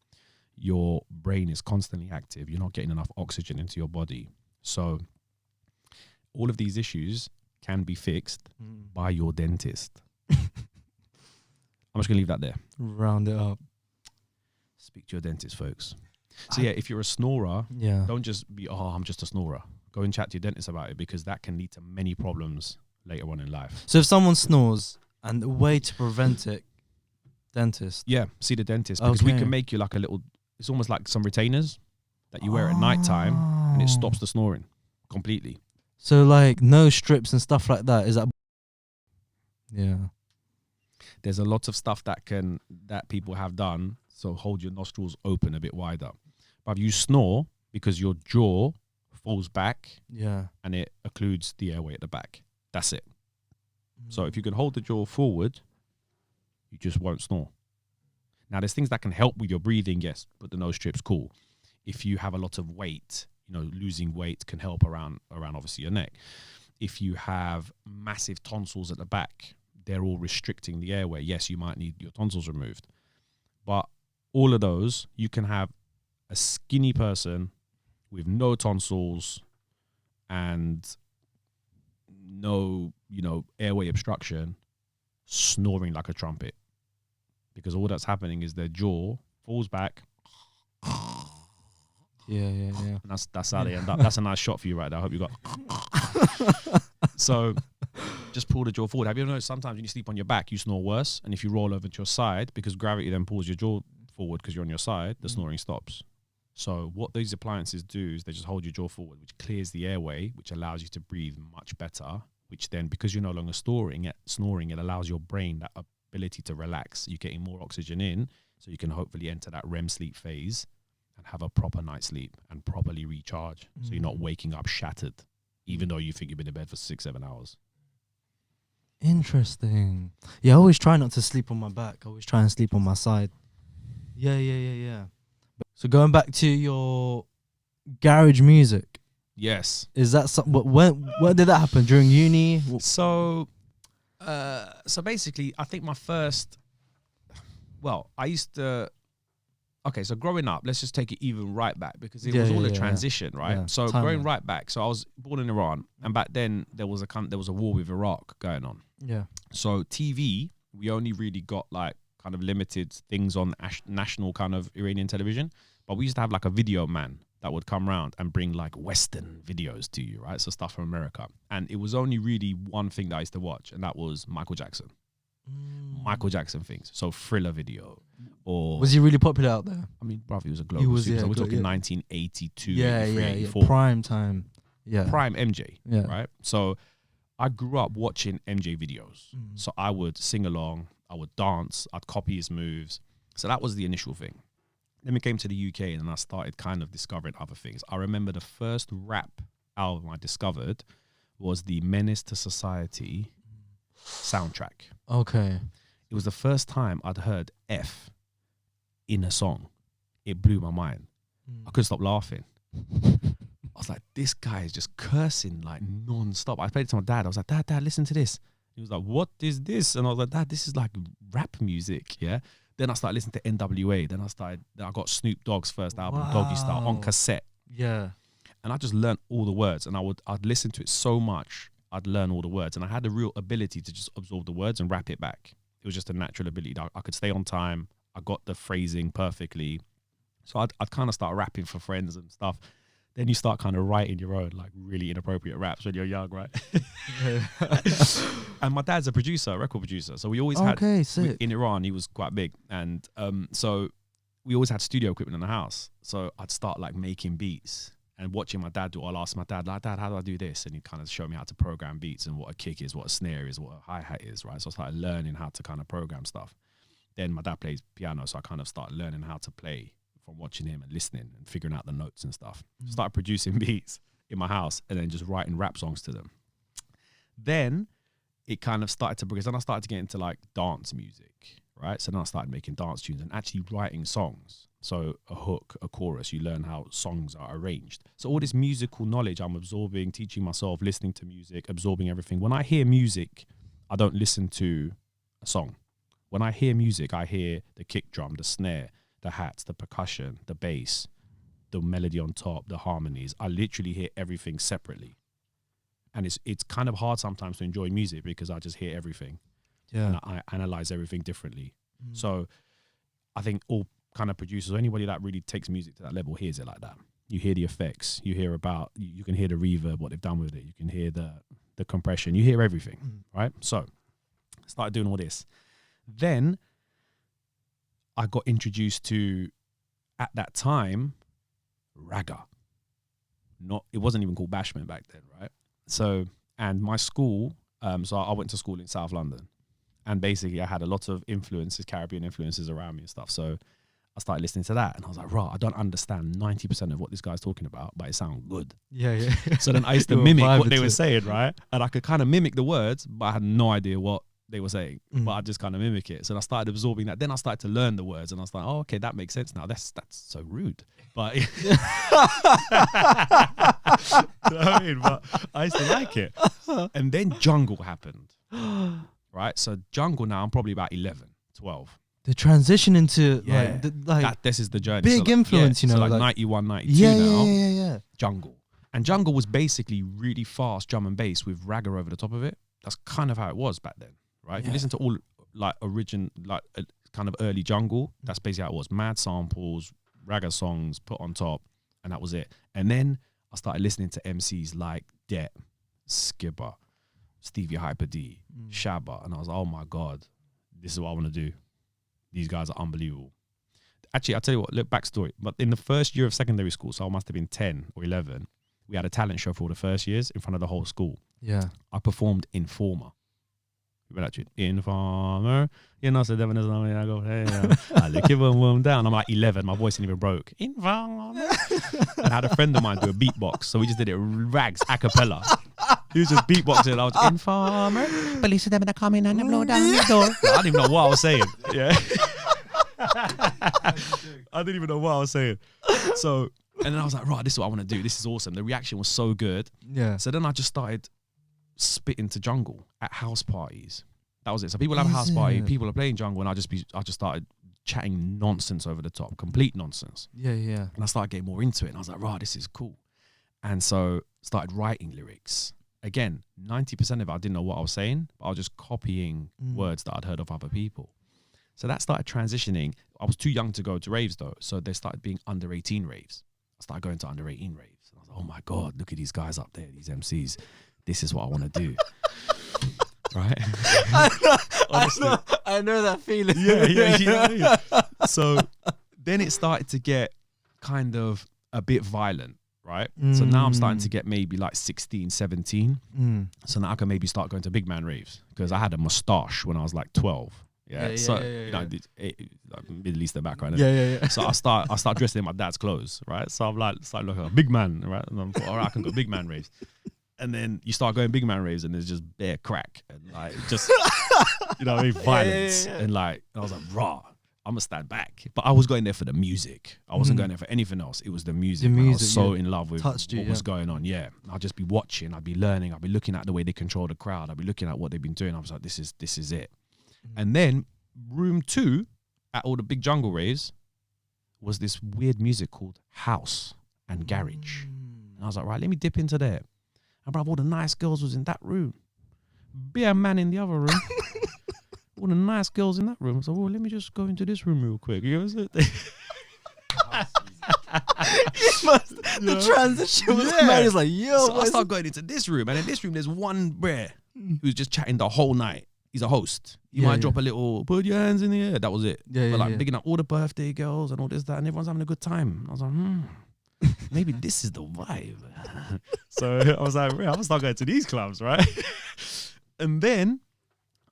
Your brain is constantly active. You're not getting enough oxygen into your body. So all of these issues can be fixed by your dentist. I'm just going to leave that there. Round it up. Speak to your dentist, folks. So yeah, if you're a snorer, don't just be, I'm just a snorer. Go and chat to your dentist about it, because that can lead to many problems later on in life. So if someone snores and the way to prevent it, dentist. Yeah, see the dentist, because we can make you like a little, it's almost like some retainers that you wear at nighttime, and it stops the snoring completely. So like nose strips and stuff like that, is that? Yeah. There's a lot of stuff that people have done. So hold your nostrils open a bit wider. But if you snore, because your jaw falls back, and it occludes the airway at the back. That's it. So if you can hold the jaw forward, you just won't snore. Now, there's things that can help with your breathing. Yes, put the nose strips, cool. If you have a lot of weight, losing weight can help around obviously your neck. If you have massive tonsils at the back, they're all restricting the airway. Yes, you might need your tonsils removed. But all of those, you can have a skinny person with no tonsils and no, airway obstruction, snoring like a trumpet. Because all that's happening is their jaw falls back. Yeah. And that's how they end up. That's a nice shot for you right there. I hope you got. So just pull the jaw forward. Have you ever noticed sometimes when you sleep on your back, you snore worse? And if you roll over to your side, because gravity then pulls your jaw forward because you're on your side, the snoring stops. So what these appliances do is they just hold your jaw forward, which clears the airway, which allows you to breathe much better, which then, because you're no longer snoring, it allows your brain that ability to relax. You're getting more oxygen in, so you can hopefully enter that REM sleep phase and have a proper night's sleep and properly recharge. So you're not waking up shattered, even though you think you've been in bed for 6, 7 hours. Interesting. Yeah, I always try not to sleep on my back. I always try and sleep on my side. Yeah. So going back to your garage music. Yes. Is that when did that happen? During uni? So basically, I think my first, I used to, so growing up, let's just take it even right back, because it was all a transition, right? Yeah. So growing right back, so I was born in Iran, and back then there was a war with Iraq going on. Yeah. So TV, we only really got like kind of limited things on national kind of Iranian television, but we used to have like a video man that would come around and bring like Western videos to you, right? So stuff from America. And it was only really one thing that I used to watch, and that was Michael Jackson. Michael Jackson things. So Thriller video, Or Was he really popular out there? I mean, bruv, he was a global superstar. We're talking 1982, 83, 84. Prime time. Yeah. Prime MJ, Yeah. right? So I grew up watching MJ videos. So I would sing along, I would dance, I'd copy his moves. So that was the initial thing. Then we came to the UK and I started kind of discovering other things. I remember the first rap album I discovered was the Menace to Society soundtrack. Okay. It was the first time I'd heard F in a song. It blew my mind. I couldn't stop laughing. I was like, this guy is just cursing like non-stop. I played it to my dad. I was like, Dad, listen to this. He was like, what is this? And I was like, Dad, this is like rap music, yeah? Then I started listening to NWA. Then I got Snoop Dogg's first album, Doggy Style, on cassette. Yeah. And I just learned all the words. And I'd listen to it so much, I'd learn all the words. And I had the real ability to just absorb the words and rap it back. It was just a natural ability. I could stay on time. I got the phrasing perfectly. So I'd kind of start rapping for friends and stuff. Then you start kind of writing your own, like, really inappropriate raps when you're young, right? And my dad's a record producer. So we always had, sick. in Iran, he was quite big. And so we always had studio equipment in the house. So I'd start like making beats and watching my dad do it. I'll ask my dad, like, Dad, how do I do this? And he'd kind of show me how to program beats and what a kick is, what a snare is, what a hi-hat is, right? So I started learning how to kind of program stuff. Then my dad plays piano, so I kind of started learning how to play from watching him and listening and figuring out the notes and stuff. Started producing beats in my house and then just writing rap songs to them. Then it kind of started to progress. Then I started to get into like dance music, right? So then I started making dance tunes and actually writing songs. So a hook, a chorus, you learn how songs are arranged. So all this musical knowledge I'm absorbing, teaching myself, listening to music, absorbing everything. When I hear music, I don't listen to a song. When I hear music, I hear the kick drum, the snare, the hats, the percussion, the bass, the melody on top, the harmonies. I literally hear everything separately. And it's kind of hard sometimes to enjoy music because I just hear everything. Yeah. And I analyze everything differently. So I think all kind of producers, or anybody that really takes music to that level hears it like that. You hear the effects, you hear about, you can hear the reverb, what they've done with it. You can hear the compression, you hear everything, right? So I started doing all this. Then I got introduced to, at that time, ragga. It wasn't even called bashment back then, right? So, and my school, so I went to school in South London, and basically I had a lot of influences, Caribbean influences around me and stuff. So I started listening to that, and I was like, right, I don't understand 90% of what this guy's talking about, but it sounds good. Yeah. So then I used to mimic what they were saying, right? And I could kind of mimic the words, but I had no idea what they were saying, but I just kind of mimic it. So I started absorbing that. Then I started to learn the words, and I was like, oh, okay, that makes sense now. That's so rude. But, you know what I mean? But I used to like it. And then jungle happened, right? So jungle now, I'm probably about 11, 12. The transition into this is the journey. Big influence, you know, so like 91, 92 yeah. Jungle. And jungle was basically really fast drum and bass with ragga over the top of it. That's kind of how it was back then, right? If you listen to all like kind of early jungle, that's basically how it was. Mad samples, ragga songs put on top, and that was it. And then I started listening to MCs like Det, Skipper, Stevie Hyper D, Shabba, and I was like, oh my God, this is what I want to do. These guys are unbelievable. Actually, I'll tell you what, look, backstory. But in the first year of secondary school, so I must have been 10 or 11, we had a talent show for all the first years in front of the whole school. Yeah. I performed Informer. Remember that tune? Informer. You know, so Devin is on me. I go, hey, I lick it boom down. I'm like 11. My voice ain't even broke. Informer. And I had a friend of mine do a beatbox. So we just did it rags, a cappella. He was just beatboxing. I was Informer. Police are them that come in and blow down the door. I didn't even know what I was saying. Yeah. I didn't even know what I was saying. So, and then I was like, right, this is what I want to do. This is awesome. The reaction was so good. Yeah. So then I just started spitting to jungle at house parties. That was it. So people have a house party, people are playing jungle, and I just started chatting nonsense over the top, complete nonsense. Yeah. And I started getting more into it, and I was like, right, this is cool. And so started writing lyrics. Again, 90% of it, I didn't know what I was saying, but I was just copying words that I'd heard of other people. So that started transitioning. I was too young to go to raves though. So there started being under 18 raves. I started going to under 18 raves. And I was like, oh my God, look at these guys up there, these MCs. This is what I want to do. Right? I know that feeling. Yeah. So then it started to get kind of a bit violent, right? So now I'm starting to get maybe like 16, 17. So now I can maybe start going to big man raves because I had a mustache when I was like 12. So you know, Middle Eastern background. So I start dressing in my dad's clothes, right? So I'm like, looking like a big man, right? And I'm like, all right, I can go big man raves. And then you start going big man raves, and there's just bare crack and like just you know what I mean, violence. And like I was like, raw. I'm gonna stand back. But I was going there for the music. I wasn't going there for anything else. It was the music. I was so in love with what was going on. Yeah. I'll just be watching, I'll be learning, I'll be looking at the way they control the crowd, I'll be looking at what they've been doing. I was like, this is it. And then room 2 at all the big jungle raves was this weird music called house and garage. And I was like, right, let me dip into there. And bro, all the nice girls was in that room. Bare man in the other room. All the nice girls in that room. So, well, let me just go into this room real quick. You know what I'm saying? The transition was mad. It's like, yo. So I start going into this room. And in this room, there's one bear who's just chatting the whole night. He's a host. He might drop a little, put your hands in the air. That was it. But like bigging up all the birthday girls and all this, that, and everyone's having a good time. I was like, maybe this is the vibe. So I was like, I'm going to start going to these clubs, right? And then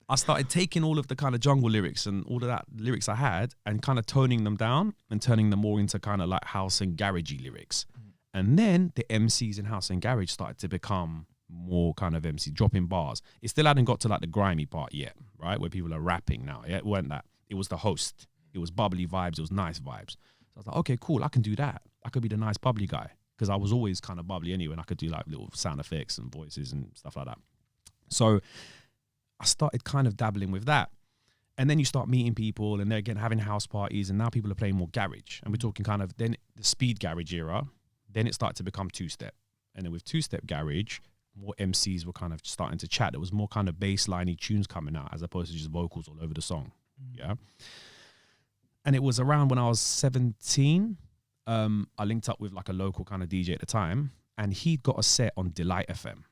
I started taking all of the kind of jungle lyrics and all of that lyrics I had and kind of toning them down and turning them more into kind of like house and garagey lyrics. And then the MCs in house and garage started to become more kind of MC, dropping bars. It still hadn't got to like the grimy part yet, right? Where people are rapping now. Yeah, it weren't that. It was the host. It was bubbly vibes. It was nice vibes. So I was like, okay, cool. I can do that. I could be the nice bubbly guy because I was always kind of bubbly anyway. And I could do like little sound effects and voices and stuff like that. So I started kind of dabbling with that. And then you start meeting people and they're again having house parties. And now people are playing more garage. And we're talking kind of then the speed garage era. Then it started to become two-step. And then with two-step garage, more MCs were kind of starting to chat. There was more kind of bass-liney tunes coming out as opposed to just vocals all over the song. Yeah. And it was around when I was 17, I linked up with like a local kind of DJ at the time, and he'd got a set on Delight FM.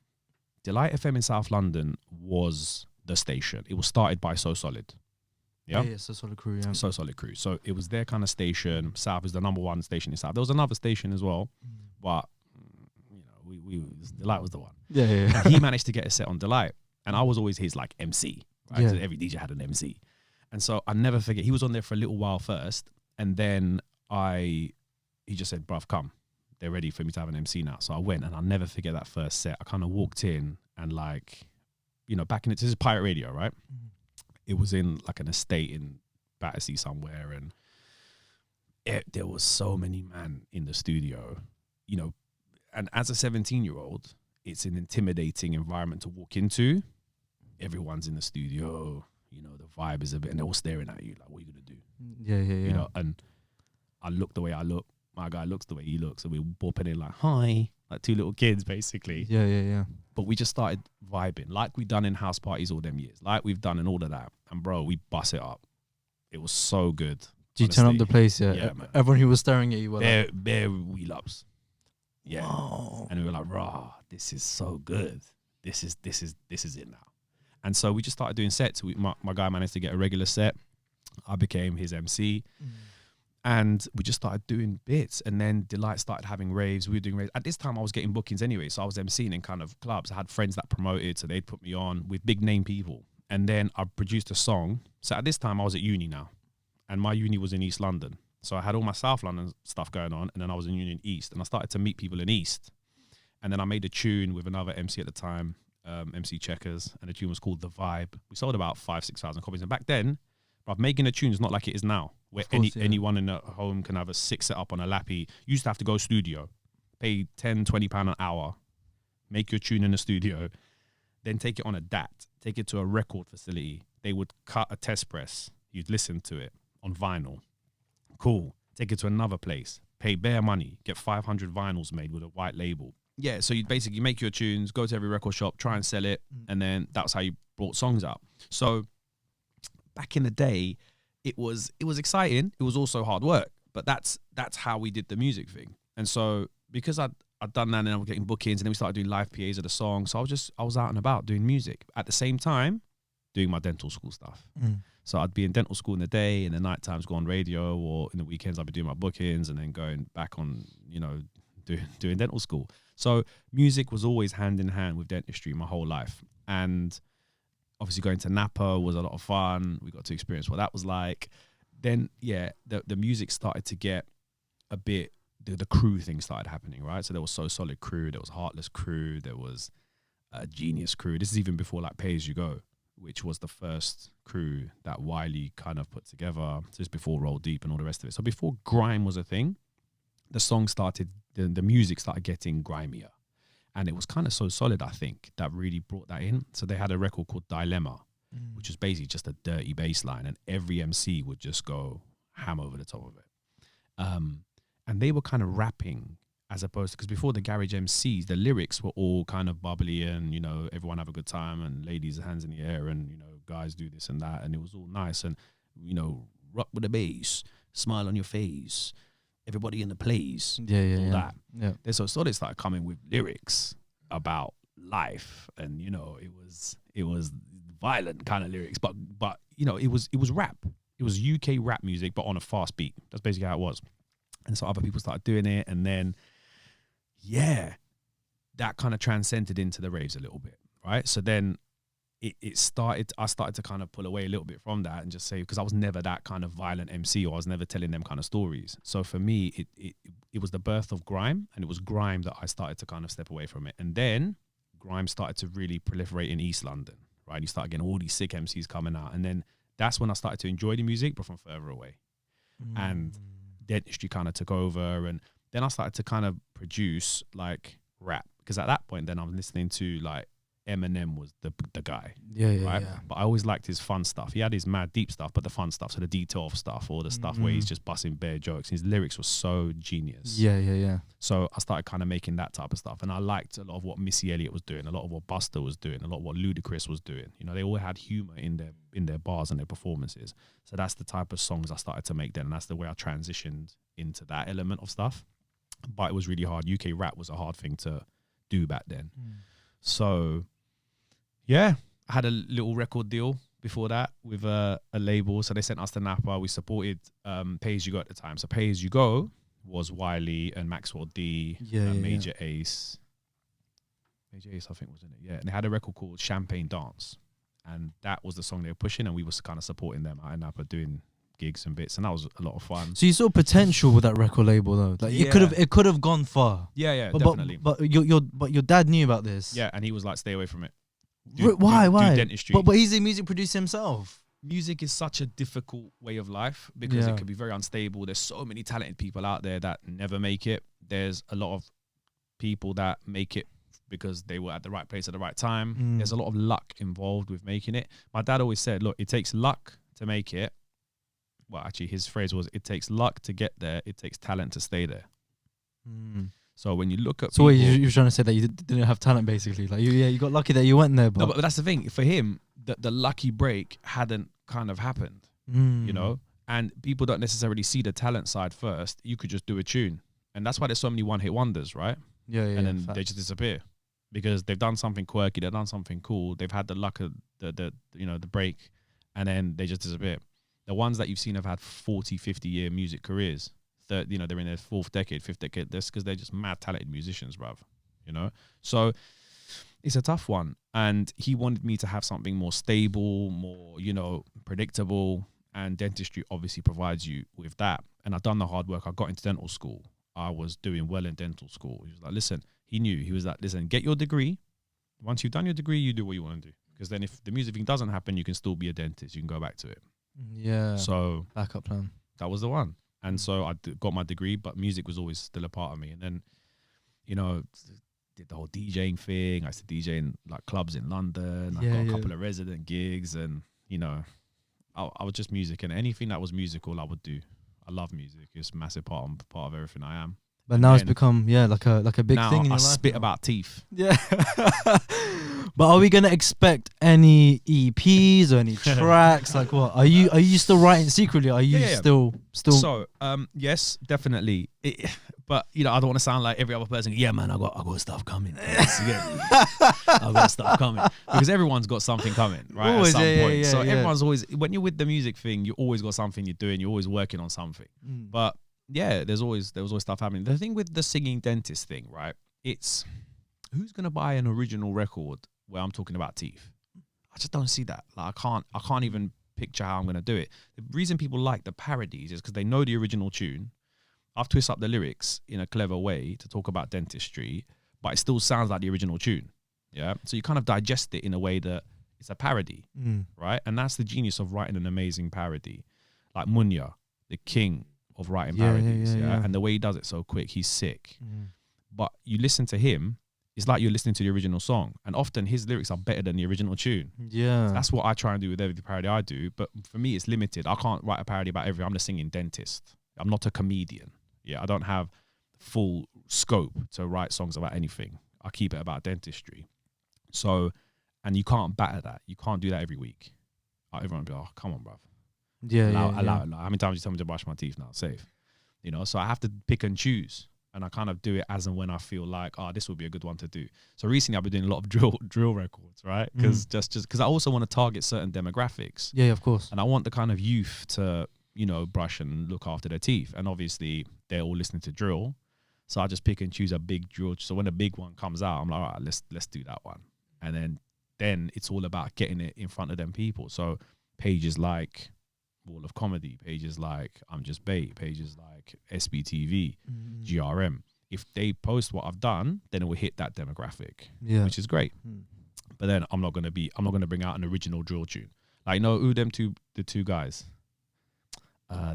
Delight FM in South London was the station. It was started by So Solid. Yeah, So Solid Crew, yeah. So Solid Crew. So it was their kind of station. South is the #1 station in South. There was another station as well, but Delight was the one. And he managed to get a set on Delight, and I was always his like MC, right? 'Cause every DJ had an MC, and so I never forget. He was on there for a little while first, and then he just said, "Bruv, come. They're ready for me to have an MC now." So I went, and I'll never forget that first set. I kind of walked in, and like, you know, back in this is pirate radio, right? It was in like an estate in Battersea somewhere, and there was so many man in the studio, you know. And as a 17-year-old, it's an intimidating environment to walk into. Everyone's in the studio, you know, the vibe is a bit, and they're all staring at you like, what are you going to do? You know, and I look the way I look. My guy looks the way he looks. And we're bopping in like, hi, like two little kids, basically. But we just started vibing like we've done in house parties all them years, like we've done in all of that. And bro, we bust it up. It was so good. Did you turn up the place? Yeah, everyone who was staring at you were bare wheel-ups. Yeah. Wow. And we were like, rah, this is so good. This is it now. And so we just started doing sets. My guy managed to get a regular set. I became his MC. And we just started doing bits. And then Delight started having raves. We were doing raves. At this time, I was getting bookings anyway. So I was MCing in kind of clubs. I had friends that promoted, so they'd put me on with big name people. And then I produced a song. So at this time, I was at uni now. And my uni was in East London. So I had all my South London stuff going on, and then I was in Union East, and I started to meet people in East. And then I made a tune with another MC at the time, MC Checkers, and the tune was called The Vibe. We sold about 5,000-6,000 copies. And back then, bruv, making a tune is not like it is now, where anyone in a home can have a sick setup on a lappy. You used to have to go studio, pay £10-20 an hour, make your tune in the studio, then take it on a DAT, take it to a record facility. They would cut a test press. You'd listen to it on vinyl. Cool. Take it to another place. Pay bare money. Get 500 vinyls made with a white label. Yeah, so you basically make your tunes, go to every record shop, try and sell it, and then that's how you brought songs out. So back in the day, it was exciting. It was also hard work, but that's how we did the music thing. And so because I'd done that, and I was getting bookings, and then we started doing live PAs of the song. So I was out and about doing music at the same time, doing my dental school stuff. So I'd be in dental school in the day, and the night times go on radio, or in the weekends I'd be doing my bookings and then going back on, doing dental school. So music was always hand in hand with dentistry my whole life. And obviously going to Napa was a lot of fun. We got to experience what that was like. Then, the music started to get a bit, the crew thing started happening, right? So there was So Solid crew, there was Heartless crew, there was Genius crew. This is even before like Pay As You Go, which was the first crew that Wiley kind of put together. So this before Roll Deep and all the rest of it. So before grime was a thing, the song started, the music started getting grimier. And it was kind of So Solid, I think, that really brought that in. So they had a record called Dilemma, which was basically just a dirty bass line, and every MC would just go ham over the top of it. And they were kind of rapping, as opposed to, because before the garage MCs, the lyrics were all kind of bubbly and, everyone have a good time and ladies hands in the air and, guys do this and that. And it was all nice and, rock with the bass, smile on your face, everybody in the place, all that. Yeah. Then So Solid started coming with lyrics about life, and it was violent kind of lyrics, but it was rap. It was UK rap music, but on a fast beat. That's basically how it was. And so other people started doing it, and then that kind of transcended into the raves a little bit, right? So then I started to kind of pull away a little bit from that and just say, because I was never that kind of violent MC, or I was never telling them kind of stories. So for me, it was the birth of grime, and it was grime that I started to kind of step away from it. And then grime started to really proliferate in East London, right? You start getting all these sick MCs coming out. And then that's when I started to enjoy the music, but from further away. And dentistry kind of took over. And then I started to kind of produce like rap, because at that point then I was listening to like Eminem was the guy, right? But I always liked his fun stuff. He had his mad deep stuff, but the fun stuff, so the D12 stuff, or the stuff where he's just busting bare jokes. His lyrics were so genius. So I started kind of making that type of stuff, and I liked a lot of what Missy Elliott was doing, a lot of what Buster was doing, a lot of what Ludacris was doing. They all had humor in their bars and their performances. So that's the type of songs I started to make then, and that's the way I transitioned into that element of stuff. But it was really hard. UK rap was a hard thing to do back then. So I had a little record deal before that with a label. So they sent us to Napa. We supported Pay As You Go at the time. So Pay As You Go was Wiley and Maxwell D and Major Ace. Major Ace, I think, was in it. Yeah. And they had a record called Champagne Dance. And that was the song they were pushing. And we was kind of supporting them out in Napa doing gigs and bits. And that was a lot of fun. So you saw potential with that record label though. Like it could have gone far. Yeah, but, definitely. But your dad knew about this. Yeah, and he was like, stay away from it. Why? Do dentistry. But he's a music producer himself. Music is such a difficult way of life because it can be very unstable. There's so many talented people out there that never make it. There's a lot of people that make it because they were at the right place at the right time. There's a lot of luck involved with making it. My dad always said, look, it takes luck to make it. Well, actually, his phrase was, it takes luck to get there. It takes talent to stay there. So when you look at so people, you're trying to say that you didn't have talent, basically. Like you got lucky that you went there. But no, but that's the thing. For him, the lucky break hadn't kind of happened, and people don't necessarily see the talent side first. You could just do a tune, and that's why there's so many one-hit wonders, right? And then they just disappear because they've done something quirky, they've done something cool, they've had the luck of the break, and then they just disappear. The ones that you've seen have had 40, 50-year music careers. They're in their fourth decade, fifth decade. That's because they're just mad talented musicians, bruv. So it's a tough one. And he wanted me to have something more stable, more, predictable. And dentistry obviously provides you with that. And I've done the hard work. I got into dental school. I was doing well in dental school. He was like, listen, he was like, listen, get your degree. Once you've done your degree, you do what you want to do. Because then if the music thing doesn't happen, you can still be a dentist. You can go back to it. Yeah. So backup plan. That was the one. And so I got my degree, but music was always still a part of me. And then, did the whole DJing thing. I used to DJ in like clubs in London. I got a couple of resident gigs, and I was just music, and anything that was musical, I would do. I love music. It's a massive part of everything I am. But now it's become like a big thing in your life. I spit about teeth. Yeah. But are we gonna expect any EPs or any tracks? Like what? Are you still writing secretly? Are you still? So yes, definitely. But you know, I don't want to sound like every other person. Yeah, man, I got stuff coming. I got stuff coming because everyone's got something coming, right? Always, at some yeah, point. yeah, So yeah. everyone's always, when you're with the music thing, you always got something you're doing. You're always working on something. But yeah, there was always stuff happening. The thing with the singing dentist thing, right? It's who's gonna buy an original record where I'm talking about teeth? I just don't see that. Like I can't even picture how I'm gonna do it. The reason people like the parodies is because they know the original tune. I've twisted up the lyrics in a clever way to talk about dentistry, but it still sounds like the original tune. Yeah. So you kind of digest it in a way that it's a parody, right? And that's the genius of writing an amazing parody. Like Munya, the king of writing parodies. Yeah. And the way he does it so quick, he's sick. But you listen to him, it's like you're listening to the original song. And often his lyrics are better than the original tune. Yeah. So that's what I try and do with every parody I do. But for me, it's limited. I can't write a parody about I'm the singing dentist. I'm not a comedian. Yeah, I don't have full scope to write songs about anything. I keep it about dentistry. So, and you can't batter that. You can't do that every week. Everyone will be like, oh, come on, bruv. Allow it. How many times you tell me to brush my teeth now? Safe. You know, so I have to pick and choose. And I kind of do it as and when I feel like, oh, this would be a good one to do. So recently I've been doing a lot of drill records, right? Because just because I also want to target certain demographics. Yeah, of course. And I want the kind of youth to, you know, brush and look after their teeth. And obviously they're all listening to drill. So I just pick and choose a big drill. So when a big one comes out, I'm like, all right, let's do that one. And then it's all about getting it in front of them people. So pages like Wall of Comedy, pages like I'm Just Bait, pages like SBTV, GRM. If they post what I've done, then it will hit that demographic, which is great. But then I'm not gonna bring out an original drill tune. Like, no, the two guys.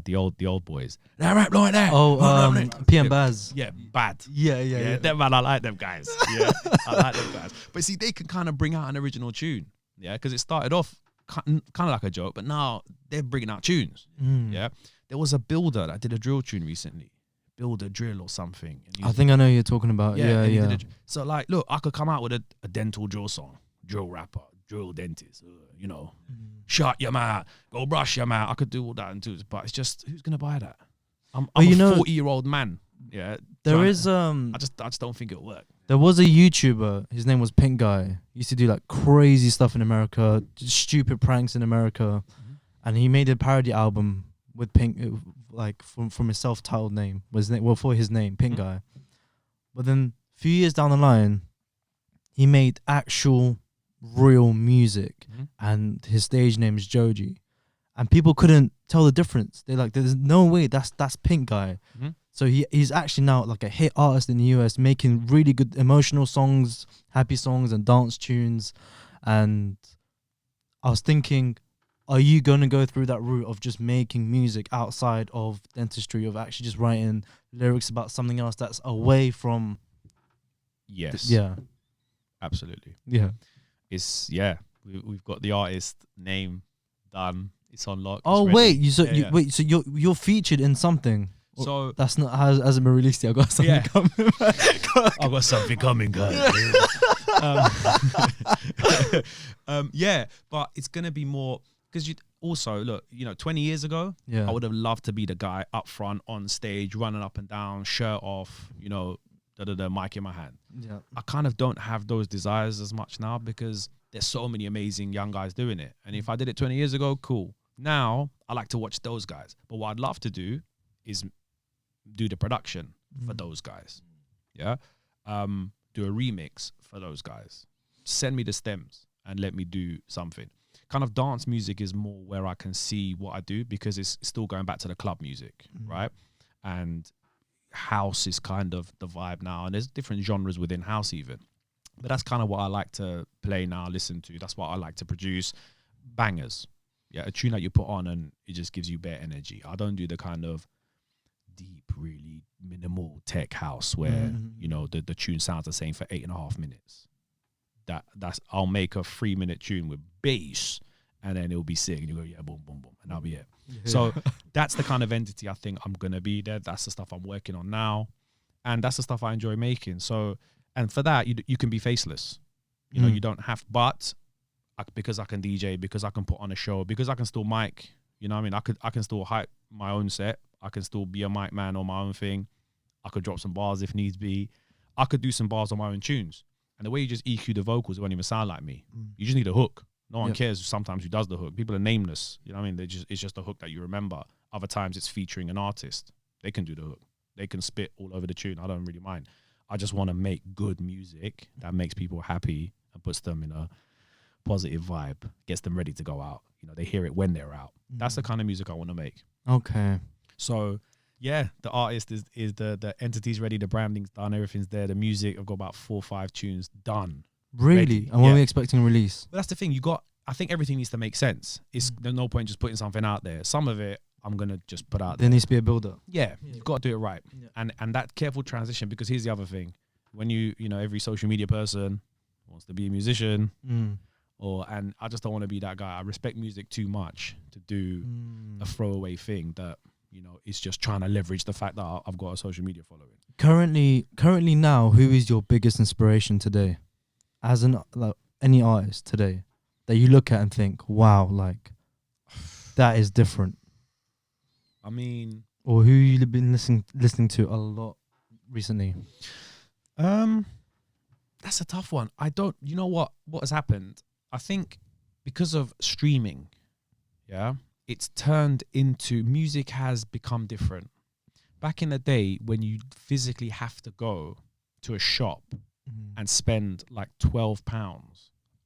The old boys. That rap like that. Oh, PM Baz. Yeah, bad. Yeah. Them man, I like them guys. Yeah, I like them guys. But see, they can kind of bring out an original tune. Yeah, because it started off kind of like a joke, but now they're bringing out tunes. Yeah, there was a builder that did a drill tune recently. Build a drill or something. I think I know who you're talking about. Yeah. So like, look, I could come out with a dental drill song, drill rapper, drill dentist, you know. Shut your mouth, go brush your mouth. I could do all that and do, but it's just, who's gonna buy that? I'm a 40-year-old man. Yeah, there is I just don't think it'll work. There was a YouTuber. His name was Pink Guy. He used to do like crazy stuff in America, stupid pranks in America, and he made a parody album with Pink, like from his self-titled name. For his name, Pink Guy. But then a few years down the line, he made actual real music, and his stage name is Joji, and people couldn't tell the difference. They're like, there's no way that's Pink Guy. So he's actually now like a hit artist in the US, making really good emotional songs, happy songs and dance tunes. And I was thinking, are you going to go through that route of just making music outside of dentistry, of actually just writing lyrics about something else that's away from? Yes. Yeah. Absolutely. Yeah. We've got the artist name done. It's on lock. Oh, wait, so yeah. you're featured in something. So that's not hasn't been released yet. I got something coming. I've got something coming, guys. Yeah, but it's gonna be more because you also look. 20 years ago, I would have loved to be the guy up front on stage, running up and down, shirt off. The mic in my hand. Yeah, I kind of don't have those desires as much now because there's so many amazing young guys doing it. And if I did it 20 years ago, cool. Now I like to watch those guys. But what I'd love to do is do the production for those guys. Yeah. Do a remix for those guys. Send me the stems and let me do something. Kind of dance music is more where I can see what I do because it's still going back to the club music, right? And house is kind of the vibe now, and there's different genres within house even. But that's kind of what I like to play now, listen to. That's what I like to produce. Bangers. Yeah, a tune that you put on and it just gives you bare energy. I don't do the kind of deep, really minimal tech house where, the tune sounds the same for 8.5 minutes. That's I'll make a 3-minute tune with bass and then it'll be sick and you go, yeah, boom, boom, boom, and that'll be it. Yeah. So that's the kind of entity I think I'm going to be there. That's the stuff I'm working on now. And that's the stuff I enjoy making. So, and for that, you can be faceless. You don't have, but because I can DJ, because I can put on a show, because I can still mic, I can still hype my own set. I can still be a mic man on my own thing. I could drop some bars if needs be. I could do some bars on my own tunes. And the way you just EQ the vocals, it won't even sound like me. You just need a hook. No one cares sometimes who does the hook. People are nameless. You know what I mean? It's just a hook that you remember. Other times it's featuring an artist. They can do the hook. They can spit all over the tune. I don't really mind. I just want to make good music that makes people happy and puts them in a positive vibe, gets them ready to go out. You know, they hear it when they're out. That's the kind of music I want to make. Okay. So, yeah, the artist is the entity's ready, the branding's done, everything's there. The music, I've got about 4 or 5 tunes done. Really? Ready. And when are we expecting a release? But that's the thing. I think everything needs to make sense. There's no point just putting something out there. Some of it I'm gonna just put out There there. needs to be a build up. Yeah, you've got to do it right. And that careful transition, because here's the other thing. When you know, every social media person wants to be a musician, and I just don't want to be that guy. I respect music too much to do a throwaway thing that, you know, is just trying to leverage the fact that I've got a social media following. Currently now, who is your biggest inspiration today? As any artist today that you look at and think, wow, like that is different. I mean, or who you've been listening to a lot recently? That's a tough one. You know what has happened? I think because of streaming, it's turned into, music has become different. Back in the day, when you physically have to go to a shop and spend like £12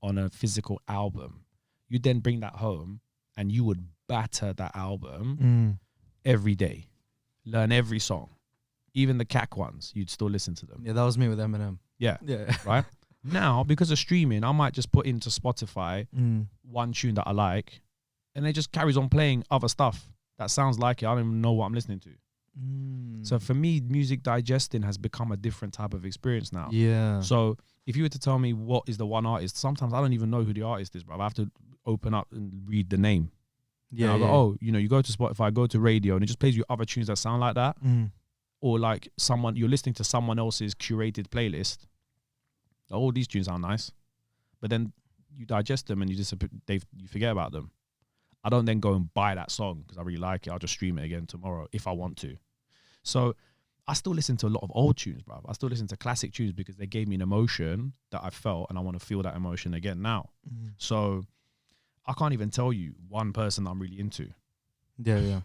on a physical album, you then bring that home and you would batter that album every day, learn every song, even the cack ones, you'd still listen to them. Yeah, that was me with Eminem. Yeah. Yeah. Right? Now, because of streaming, I might just put into Spotify one tune that I like, and it just carries on playing other stuff that sounds like it. I don't even know what I'm listening to. So for me, music digesting has become a different type of experience now. Yeah. So if you were to tell me what is the one artist, sometimes I don't even know who the artist is, bro. I have to open up and read the name. Yeah. And I go, oh, you know, you go to Spotify, go to radio, and it just plays you other tunes that sound like that. Or like you're listening to someone else's curated playlist. Oh, these tunes sound nice. But then you digest them and you forget about them. I don't then go and buy that song because I really like it. I'll just stream it again tomorrow if I want to. So I still listen to a lot of old tunes, bro. I still listen to classic tunes because they gave me an emotion that I felt, and I want to feel that emotion again now. So I can't even tell you one person I'm really into. Yeah.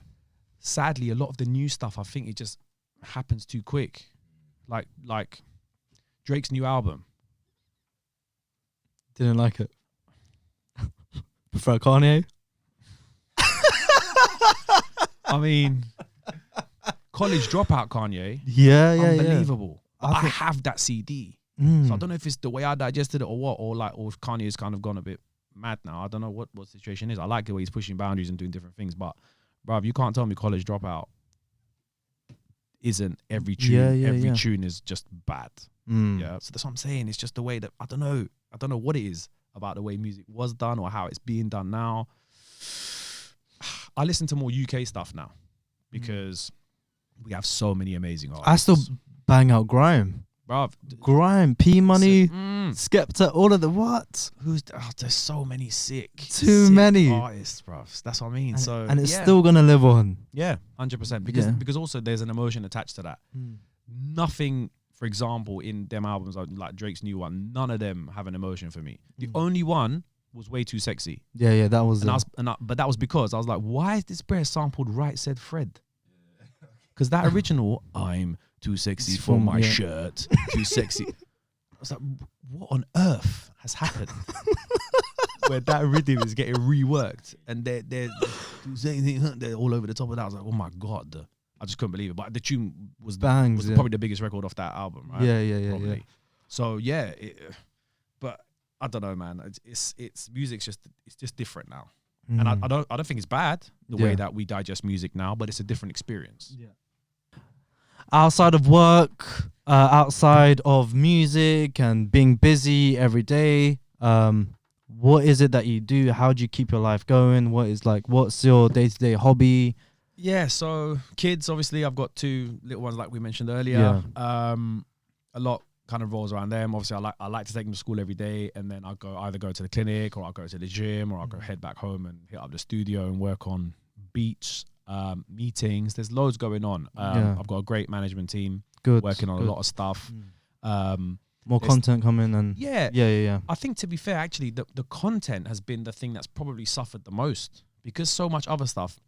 Sadly, a lot of the new stuff, I think it just happens too quick. Like Drake's new album. Didn't like it. Prefer Kanye? I mean, College Dropout Kanye. Yeah. Unbelievable. I I think- have that CD. So I don't know if it's the way I digested it or what, or if Kanye's kind of gone a bit mad now. I don't know what the situation is. I like the way he's pushing boundaries and doing different things, but bruv, you can't tell me College Dropout isn't every tune. Every tune is just bad. Yeah. So that's what I'm saying. It's just the way that I don't know what it is about the way music was done or how it's being done now. I listen to more UK stuff now because we have so many amazing artists. I still bang out Grime. Bruv, Grime, P Money, Skepta, all of the what? There's so many sick many artists, bruv. That's what I mean. And it's still gonna live on. Yeah, 100%. Because also there's an emotion attached to that. Nothing, for example, in them albums like Drake's new one, none of them have an emotion for me. The only one was Way Too Sexy. Yeah, that was. But that was because I was like, why is this bear sampled Right Said Fred? Because that original, I'm too sexy for my shirt, too sexy. I was like, what on earth has happened? Where that rhythm is getting reworked and they're all over the top of that. I was like, oh my God. I just couldn't believe it. But the tune was probably the biggest record off that album, right? Yeah. So yeah, but I don't know, man. It's music's just different now. And I don't think it's bad the way that we digest music now, but it's a different experience. Yeah. Outside of work, outside of music and being busy every day, what is it that you do? How do you keep your life going? What's your day-to-day hobby? Yeah, so kids, obviously, I've got 2 little ones like we mentioned earlier. A lot kind of rolls around them. Obviously, I like to take them to school every day, and then I'll either go to the clinic or I'll go to the gym or I'll go head back home and hit up the studio and work on beats, meetings. There's loads going on. I've got a great management team. good. working on good. a lot of stuff. More there's- content coming and Yeah, yeah. I think, to be fair, actually, the content has been the thing that's probably suffered the most, because so much other stuff.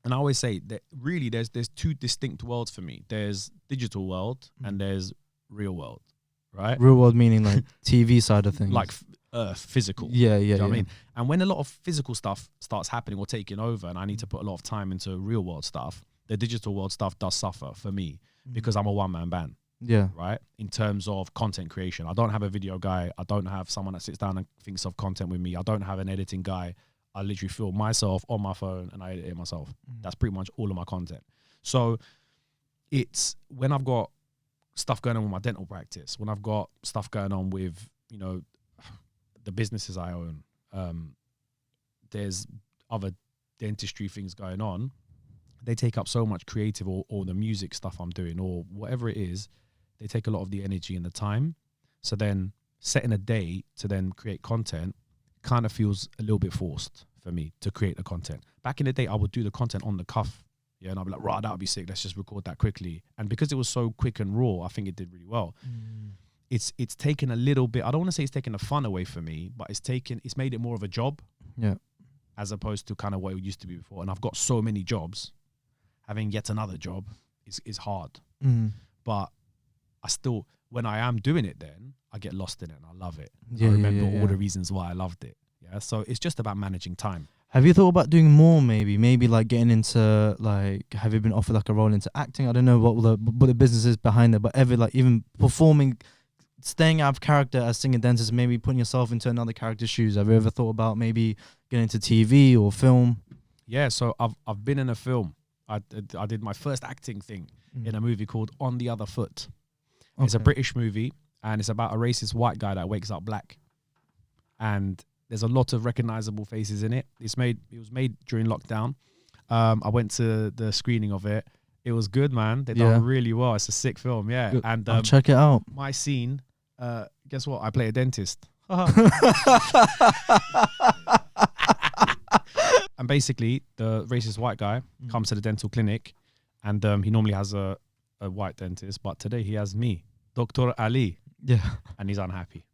And I always say that really there's two distinct worlds for me. There's digital world and there's real world, right? Real world meaning like TV side of things. Like physical. Yeah, Do you yeah, know what yeah. I mean? And when a lot of physical stuff starts happening or taking over, and I need to put a lot of time into real world stuff, the digital world stuff does suffer for me because I'm a one-man band, Yeah. right? In terms of content creation, I don't have a video guy. I don't have someone that sits down and thinks of content with me. I don't have an editing guy. I literally film myself on my phone and I edit it myself. That's pretty much all of my content. So it's when I've got stuff going on with my dental practice, when I've got stuff going on with, you know, the businesses I own, there's other dentistry things going on. They take up so much creative or the music stuff I'm doing or whatever it is. They take a lot of the energy and the time. So then setting a day to then create content kind of feels a little bit forced for me to create the content. Back in the day, I would do the content on the cuff. Yeah, and I'd be like, right, that would be sick. Let's just record that quickly. And because it was so quick and raw, I think it did really well. It's taken a little bit, I don't want to say it's taken the fun away from me, but it's made it more of a job. Yeah. As opposed to kind of what it used to be before. And I've got so many jobs. Having yet another job is hard. But I still, when I am doing it, then I get lost in it and I love it. Yeah, I remember yeah. all the reasons why I loved it. Yeah. So it's just about managing time. Have you thought about doing more? Maybe like getting into like, have you been offered like a role into acting? I don't know what the business is behind it, but ever like even performing, staying out of character as singing dentist, maybe putting yourself into another character's shoes. Have you ever thought about maybe getting into TV or film? Yeah. So I've been in a film. I did my first acting thing in a movie called On the Other Foot. It's a British movie and it's about a racist white guy that wakes up black. And there's a lot of recognizable faces in it. It was made during lockdown. I went to the screening of it. It was good, man. They done really well. It's a sick film, yeah. Good. And I'll check it out. my scene, guess what? I play a dentist. And basically, the racist white guy comes to the dental clinic, and he normally has a white dentist, but today he has me, Dr. Ali. Yeah. And he's unhappy.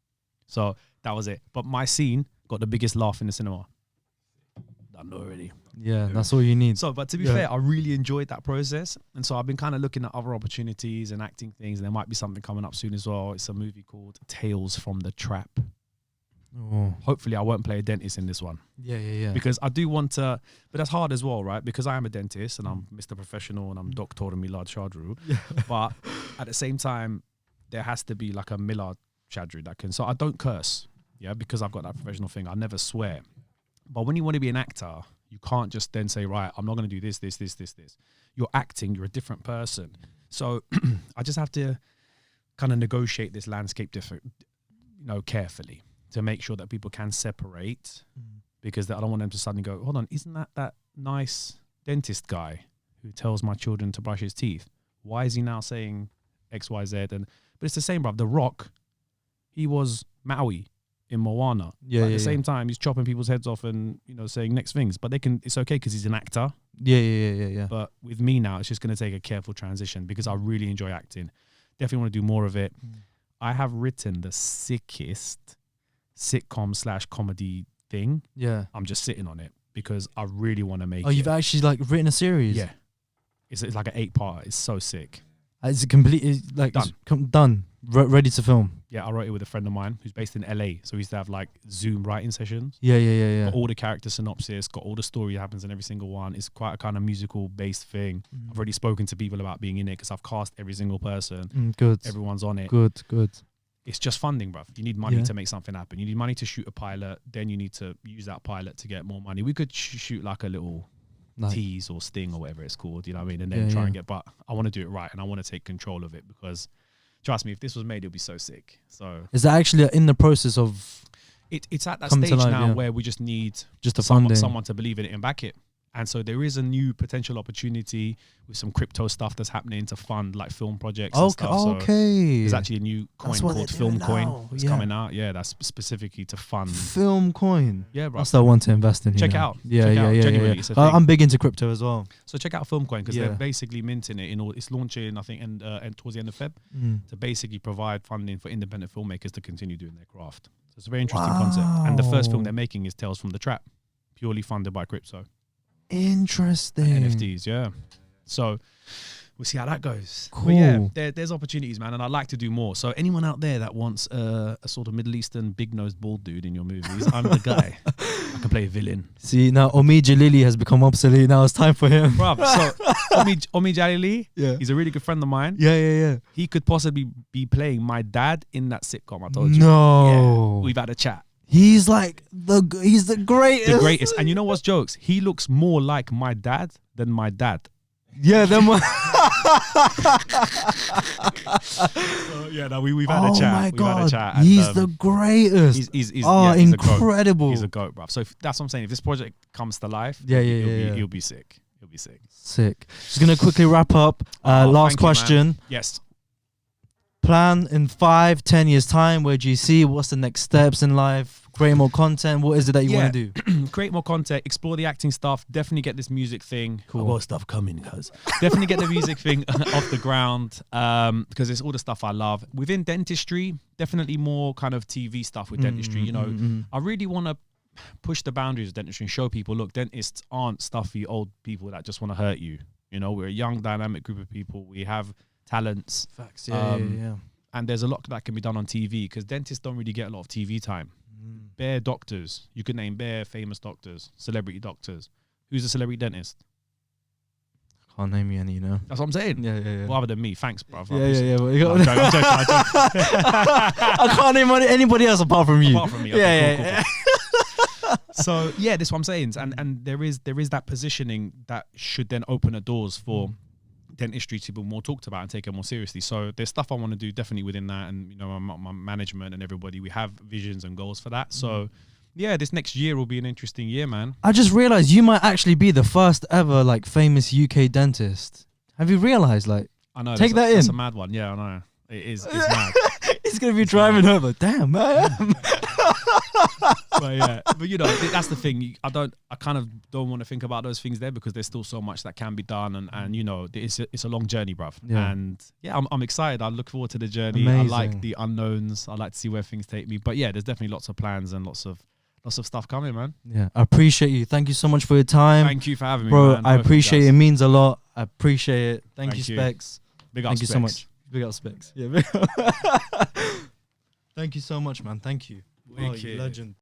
So that was it. But my scene got the biggest laugh in the cinema. Done already. Yeah, that's all you need. So, but to be fair, I really enjoyed that process. And so I've been kind of looking at other opportunities and acting things. And there might be something coming up soon as well. It's a movie called Tales from the Trap. Oh. Hopefully I won't play a dentist in this one. Yeah. Because I do want to, but that's hard as well, right? Because I am a dentist and I'm Mr. Professional and I'm Dr. Milad Shadrooh. But at the same time, there has to be like a Milad Shadrooh that can, so I don't curse, yeah, because I've got that professional thing. I never swear. But when you want to be an actor, you can't just then say, right, I'm not going to do this. You're acting, you're a different person. So I just have to kind of negotiate this landscape carefully to make sure that people can separate, because I don't want them to suddenly go, hold on, isn't that nice dentist guy who tells my children to brush his teeth? Why is he now saying X, Y, Z? But it's the same, bruv. The Rock, he was Maui in Moana. Yeah, At the same time, he's chopping people's heads off and saying next things. But it's okay because he's an actor. Yeah. But with me now, it's just going to take a careful transition because I really enjoy acting. Definitely want to do more of it. I have written the sickest sitcom/comedy thing. Yeah. I'm just sitting on it because I really want to make it. Oh, you've actually like written a series? Yeah. It's like an 8-part. It's so sick. It's completely like done. Ready to film. Yeah, I wrote it with a friend of mine who's based in LA. So we used to have like Zoom writing sessions. Yeah. Got all the character synopsis, got all the story that happens in every single one. It's quite a kind of musical based thing. I've already spoken to people about being in it because I've cast every single person. Good. Everyone's on it. Good. It's just funding, bruv. You need money to make something happen. You need money to shoot a pilot. Then you need to use that pilot to get more money. We could shoot like a little tease or sting or whatever it's called, you know what I mean? And then try and get, but I want to do it right and I want to take control of it because trust me, if this was made, it'll be so sick. So is that actually in the process of it's at that stage life, now where we just need just the funding, someone to believe in it and back it. And so there is a new potential opportunity with some crypto stuff that's happening to fund like film projects and stuff. So there's actually a new coin called Film Coin that's coming out. Yeah, that's specifically to fund Film Coin. Yeah, bro. That's the one to invest in. Check you know? it out. Yeah, Check it yeah, out. yeah, Genuinely, yeah. it's a thing. I'm big into crypto as well. So check out Film Coin because Yeah. they're basically minting it it's launching, I think, and towards the end of Feb to basically provide funding for independent filmmakers to continue doing their craft. So it's a very interesting concept. And the first film they're making is Tales from the Trap, purely funded by crypto. Interesting. And NFTs, yeah. So we'll see how that goes. Cool. But yeah, there's opportunities, man, and I'd like to do more. So anyone out there that wants a sort of Middle Eastern big-nosed bald dude in your movies, I'm the guy. I can play a villain. See, now Omi Jalili has become obsolete. Now it's time for him. Bruv, so Omi Jalili, Yeah. he's a really good friend of mine. Yeah. He could possibly be playing my dad in that sitcom I told you. No. Yeah, we've had a chat. He's like he's the greatest. The greatest. And you know what's jokes? He looks more like my dad than my dad. Yeah, then what? So, yeah, no, we've had a chat. Oh my We've god, had a chat. And, he's the greatest. He's incredible. He's a goat, bruv. So that's what I'm saying. If this project comes to life, Yeah. he'll be sick. He'll be sick. Sick. Just gonna quickly wrap up. Last thank you, question. man. Yes. Plan in 5-10 years time. Where do you see? What's the next steps in life? Create more content. What is it that you want to do? Create more content, explore the acting stuff, definitely get this music thing. Cool. I've got stuff coming, guys. Definitely get the music thing off the ground because it's all the stuff I love. Within dentistry, definitely more kind of TV stuff with dentistry. You know, I really want to push the boundaries of dentistry and show people, look, dentists aren't stuffy old people that just want to hurt you. You know, we're a young, dynamic group of people. We have talents. Facts. Yeah. And there's a lot that can be done on TV because dentists don't really get a lot of TV time. Bare doctors. You could name bare famous doctors, celebrity doctors. Who's a celebrity dentist? Can't name me any, you know. That's what I'm saying. Yeah. Well, other than me. Thanks, bruv. Yeah. I'm joking. I can't name anybody else apart from you. Apart from me. Okay, cool. So yeah, that's what I'm saying. And there is that positioning that should then open the doors for dentistry to be more talked about and taken more seriously. So there's stuff I want to do definitely within that, and you know, my management and everybody, we have visions and goals for that. So yeah, this next year will be an interesting year, man. I just realized you might actually be the first ever like famous UK dentist. Have you realized? Like, I know. Take that That's in. a mad one. Yeah, I know. It's mad. He's gonna be driving over. Damn, man. But yeah, but you know, that's the thing. I kind of don't want to think about those things there because there's still so much that can be done, and you know, it's a long journey, bruv. Yeah. And yeah, I'm excited. I look forward to the journey. Amazing. I like the unknowns. I like to see where things take me. But yeah, there's definitely lots of plans and lots of stuff coming, man. Yeah, I appreciate you. Thank you so much for your time. Thank you for having me, bro. man. I appreciate it. It means a lot. I appreciate it. Thank you, you. Specs. Big up, Thank you so Specs. much. Big up, Specs. Yeah. Big up. Thank you so much, man. Thank you. Oh, you Wicked. legend.